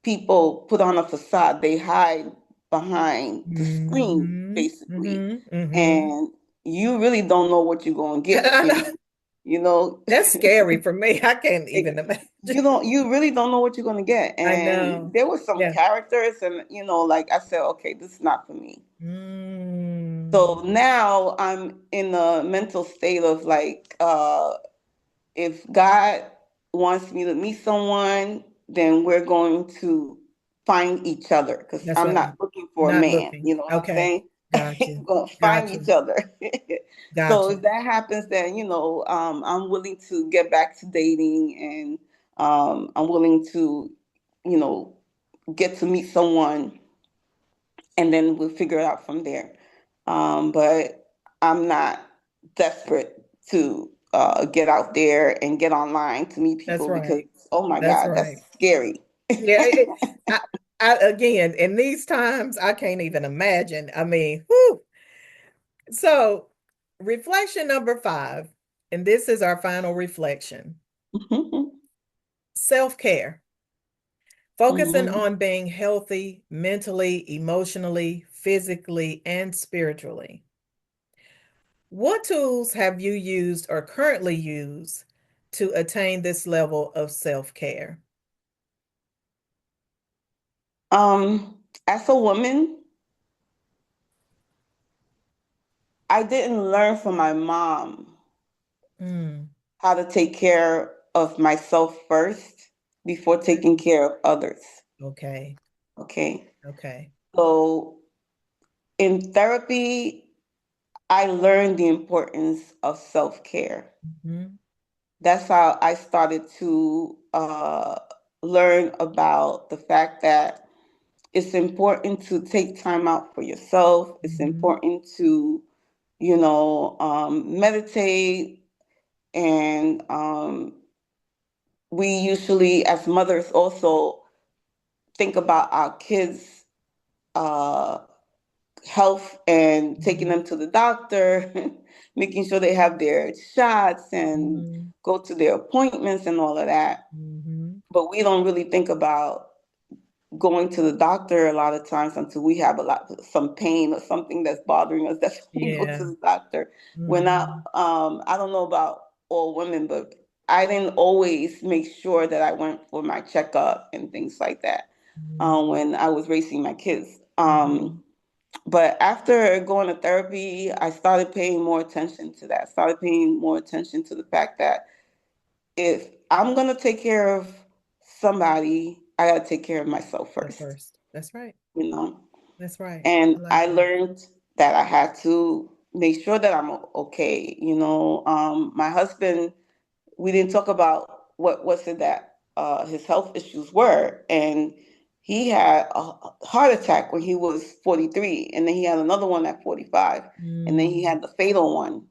people put on a facade. They hide behind the screen, Mm-hmm. basically. Mm-hmm. Mm-hmm. And you really don't know what you're going to get. You know, That's scary for me. I can't even you imagine. don't, you really don't know what you're going to get. I And know. there were some Yeah. characters and, like I said, okay, this is not for me. Mm. So now I'm in a mental state of like, if God wants me to meet someone, then we're going to find each other because That's I'm right. not looking for a Not man. looking. You know what I'm Okay. saying? Got you. We're going to find Got each you. other. Got So you. if that happens, then, I'm willing to get back to dating and I'm willing to, you know, get to meet someone and then we'll figure it out from there. But I'm not desperate to get out there and get online to meet That's people because, right. oh my That's God, that's right. scary. Yeah. I, again, in these times, I can't even imagine. I mean, whew. So, reflection number 5, and this is our final reflection: self-care, focusing Hmm. on being healthy mentally, emotionally, physically, and spiritually. What tools have you used or currently use to attain this level of self-care? As a woman, I didn't learn from my mom Mm, how to take care of myself first before taking care of others. okay. Okay. Okay. So in therapy, I learned the importance of self care. Mhm. That's how I started to learn about the fact that it's important to take time out for yourself. It's Mhm. important to, meditate. And we usually, as mothers, also think about our kids' uh, health and taking Mhm. them to the doctor, making sure they have their shots and Mhm. go to their appointments and all of that. Mhm. But we don't really think about going to the doctor a lot of times until we have some pain or something that's bothering us. That's when we go to Yeah. the doctor. We're not. Mhm. I don't know about all women, but I didn't always make sure that I went for my checkup and things like that Mhm. when I was raising my kids. Mhm. But after going to therapy, I started paying more attention to that. Started paying more attention to the fact that if I'm gonna take care of somebody, I gotta take care of myself So first, first. That's right. you know. That's right. And I like I that. learned that I had to make sure that I'm okay. My husband, we didn't talk about what was it that his health issues were, and he had a heart attack when he was 43, and then he had another one at 45, and then he Mm. had the fatal one,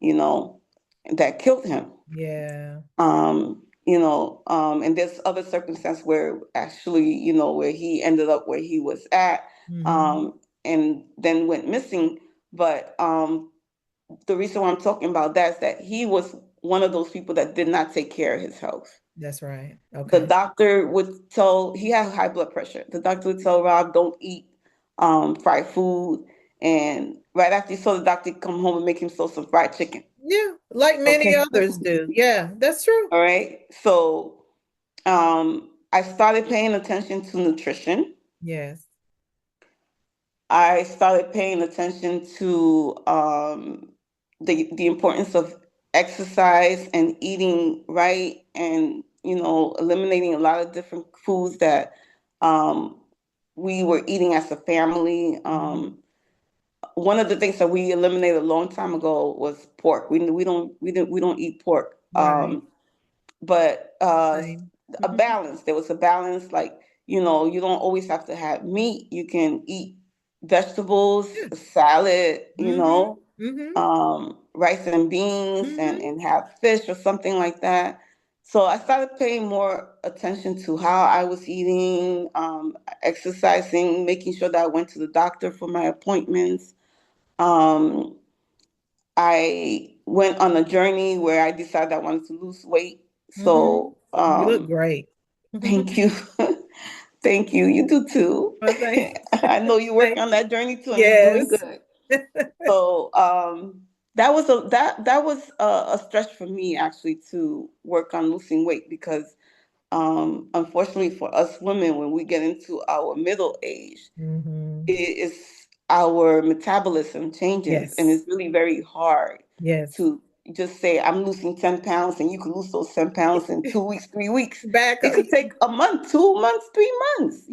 you know, that killed him. Yeah. And there's other circumstances where actually, where he ended up where he was at, Hmm. um, and then went missing. But the reason why I'm talking about that is that he was one of those people that did not take care of his health. That's right. The Okay. doctor would tell, he had high blood pressure. The doctor would tell Rob, don't eat fried food. And right after he saw the doctor, he'd come home and make himself some fried chicken. Yeah, like many Okay. others do. Yeah, that's true. All right. So I started paying attention to nutrition. Yes. I started paying attention to the importance of exercise and eating right, and eliminating a lot of different foods that um, we were eating as a family. Hmm. One of the things that we eliminated a long time ago was pork. We don't eat pork. Right. But Same. a Hmm. balance. There was a balance, like, you don't always have to have meat. You can eat vegetables, Yeah. salad, Hmm. Hmm. rice and beans, and Hmm. and have fish or something like that. So I started paying more attention to how I was eating, exercising, making sure that I went to the doctor for my appointments. Um, I went on a journey where I decided I wanted to lose weight. Hmm. So, You look great. thank you. Thank you. You do too. Well, thank, I know you're working thank on you. that journey too, and you're doing Yes. good. So, that was a stretch for me, actually, to work on losing weight, because unfortunately for us women, when we get into our middle age, Hmm. it is our metabolism changes, and Yes. it's really very hard Yes. to just say I'm losing 10 pounds, and you can lose those 10 pounds in 2 weeks, 3 weeks. Back It up. could take a month, 2 months, 3 months.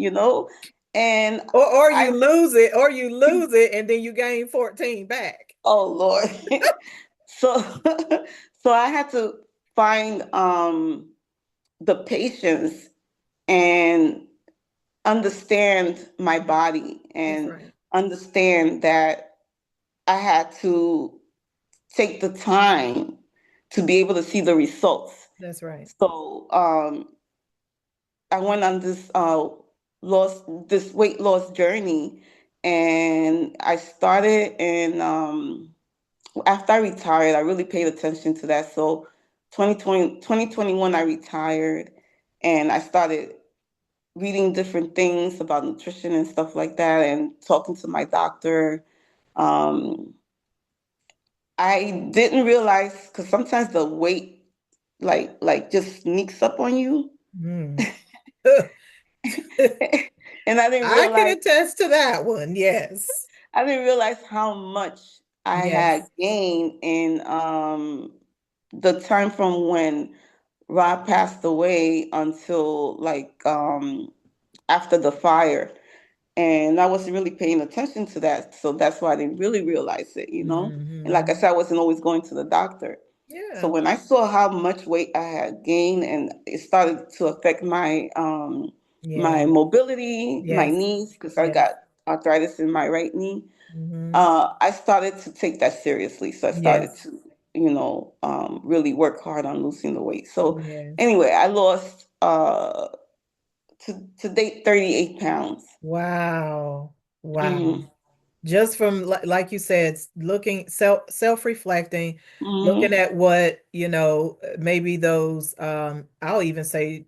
And Or you I lose it, or you lose it, and then you gain 14 back. oh Lord. So so I had to find the patience and understand my body, That's and right. understand that I had to take the time to be able to see the results. That's right. So I went on this weight loss journey, and I started, and after I retired, I really paid attention to that. So 2021, I retired, and I started reading different things about nutrition and stuff like that, and talking to my doctor. Um, I didn't realize, because sometimes the weight like just sneaks up on you. Mm. And I didn't I can realize attest to that one. Yes. I didn't realize how much I had Yes. gained in the time from when Rob passed away until, like, after the fire. And I wasn't really paying attention to that. So that's why I didn't really realize it. And like I Hmm. said, I wasn't always going to the doctor. So Yeah. when I saw how much weight I had gained, and it started to affect my Yeah. mobility, my Yes. knees, because I Yes. got arthritis in my right knee, Hmm. I started to take that seriously. So I started Yes. to, really work hard on losing the weight. So Yes. anyway, I lost to date 38 pounds. Wow. Wow. Hmm. Just from like you said, looking self-reflecting, looking Hmm. at what, maybe those I'll even say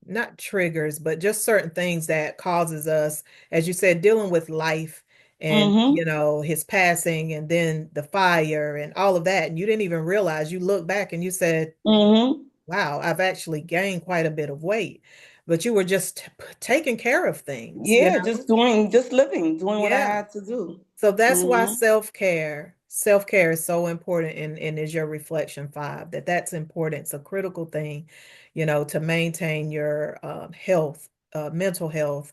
not triggers, but just certain things that causes us, as you said, dealing with life and, Hmm. his passing and then the fire and all of that. And you didn't even realize, you look back and you said, Hmm. wow, I've actually gained quite a bit of weight. But you were just taking care of things, Yeah, just living, doing what I Yeah. had to do. So that's why Hmm. self-care is so important, and is your reflection five, that's important. It's a critical thing, to maintain your health, mental health,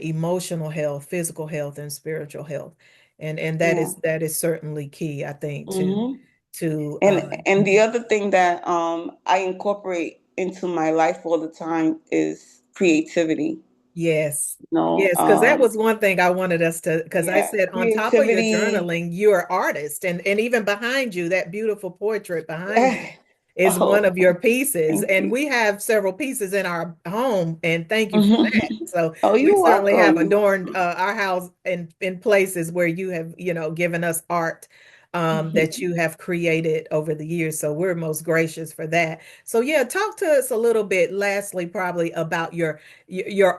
emotional health, physical health, and spiritual health. And that Yeah. is certainly key, I think, to Hmm. to And the other thing that I incorporate into my life all the time is creativity. yes. You know, Yes, because that was one thing I wanted us to, because I yeah, said on top of your creativity. journaling, you're an artist, and even behind you, that beautiful portrait behind you. is one Oh, of your pieces. thank And you. we have several pieces in our home, and thank you for that. Mhm. So Oh, we you're certainly have welcome. adorned our house in places where you have, given us art that you have created over the years. So we're most gracious for that. So yeah, talk to us a little bit, lastly, probably about your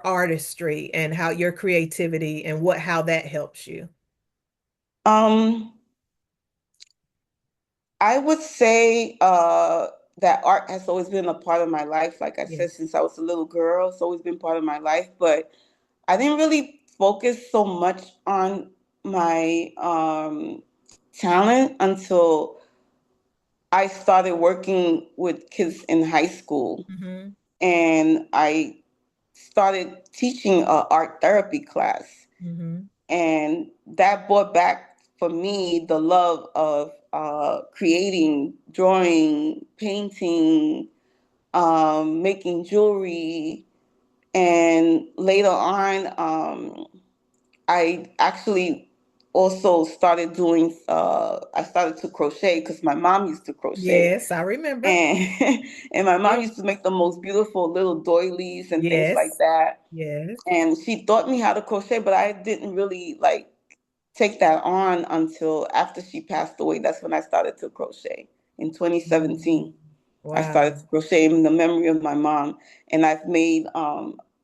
artistry and how your creativity and how that helps you. Um, I would say that art has always been a part of my life. Like I said, Yes. since I was a little girl, it's always been part of my life. But I didn't really focus so much on my talent until I started working with kids in high school. Hmm. And I started teaching a art therapy class. Hmm. And that brought back for me the love of creating, drawing, painting, making jewelry. And later on, I actually also started doing, I started to crochet because my mom used to crochet. Yes, I remember. And, and my mom Yeah. used to make the most beautiful little doilies and things like Yes. that. Yes. And she taught me how to crochet, but I didn't really like take that on until after she passed away. That's when I started to crochet in Mm. 2017. I started Wow. to crochet in the memory of my mom, and I've made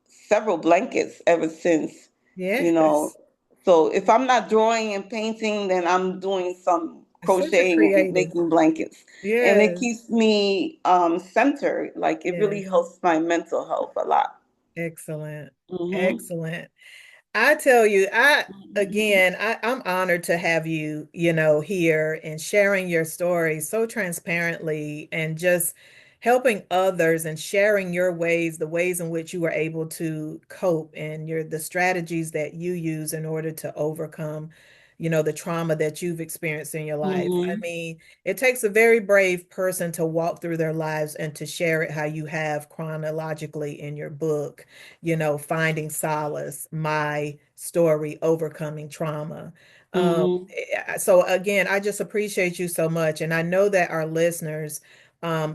several blankets ever since. You know, Yes. so if I'm not drawing and painting, then I'm doing some It's such a crocheting and creative. making blankets, and it Yes. keeps me centered. Like it really Yes. helps my mental health a lot. Excellent. Hmm. Excellent. I tell you, I'm honored to have you, here and sharing your story so transparently and just helping others and sharing your ways, the ways in which you were able to cope and the strategies that you use in order to overcome, the trauma that you've experienced in your life. I Hmm. mean, it takes a very brave person to walk through their lives and to share it how you have chronologically in your book, finding solace, my story, overcoming trauma. Hmm. So again, I just appreciate you so much, and I know that our listeners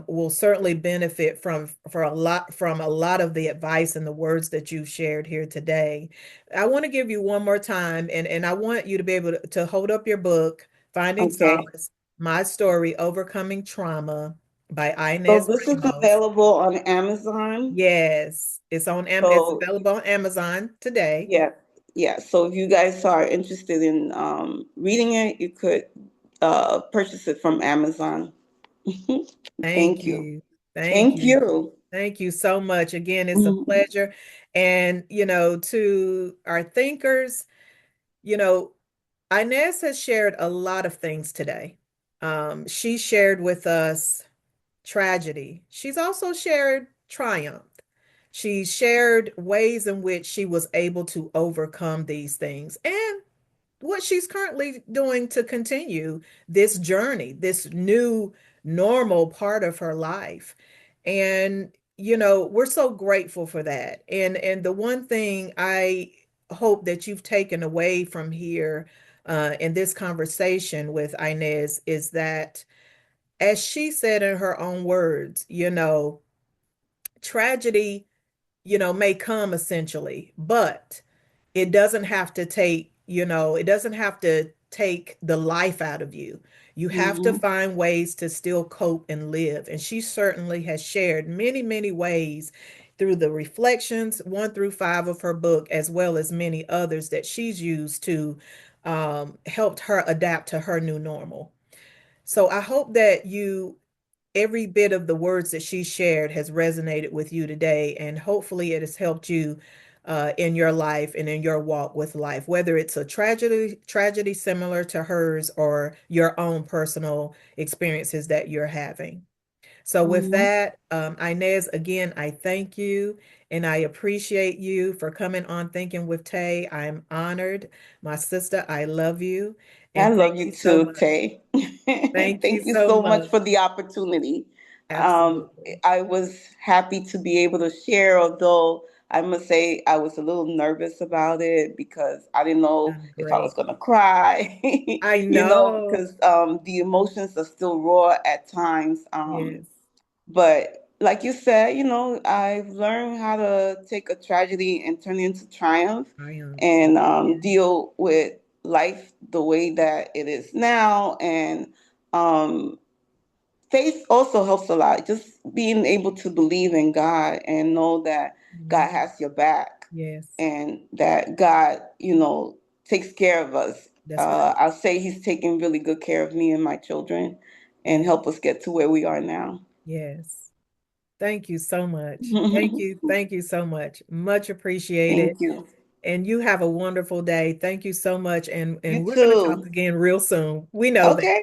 will certainly benefit from a lot of the advice and the words that you've shared here today. I want to give you one more time, and I want you to be able to hold up your book, Finding Okay. Solace, My Story, Overcoming Trauma by So Inez this is Ramos. available on Amazon. Yes, it's So available on Amazon today. yeah, yeah. So if you guys are interested in reading it, you could purchase it from Amazon. Thank Thank you. you. Thank Thank you. you. Thank you so much. Again, it's a Mhm. pleasure. And, to our thinkers, you know, Inez has shared a lot of things today. She shared with us tragedy. She's also shared triumph. She shared ways in which she was able to overcome these things and what she's currently doing to continue this journey, this new normal part of her life. And we're so grateful for that. And the one thing I hope that you've taken away from here in this conversation with Inez is that, as she said in her own words, tragedy, may come essentially, but it doesn't have to take the life out of you. You have to Mhm. find ways to still cope and live. And she certainly has shared many, many ways through the reflections, 1 through 5 of her book, as well as many others that she's used to help her adapt to her new normal. So I hope that every bit of the words that she shared has resonated with you today, and hopefully it has helped you in your life and in your walk with life, whether it's a tragedy similar to hers or your own personal experiences that you're having. So with Mhm. that, Inez, again, I thank you and I appreciate you for coming on Thinking with Tay. I'm honored. My sister, I love you. I And thank love you you so too, much. Tay. Thank you Thank you so so much much. for the opportunity. Um, Absolutely. I was happy to be able to share, although I must say I was a little nervous about it because I didn't know if I was Great. going to cry, I know. because the emotions are still raw at times. Yes. But like you said, I've learned how to take a tragedy and turn it into triumph, Triumph. and Yeah. deal with life the way that it is now. And um, faith also helps a lot. Just being able to believe in God and know that Mhm. God has your back, Yes, and that God, takes care of us. that's right. I'll say He's taking really good care of me and my children, and Yeah. help us get to where we are now. Yes. Thank you so much. Thank you. Thank you so much. Much appreciated. Thank you. And you have a wonderful day. Thank you so much. And You we're going to talk too. again real soon. We know that. Okay.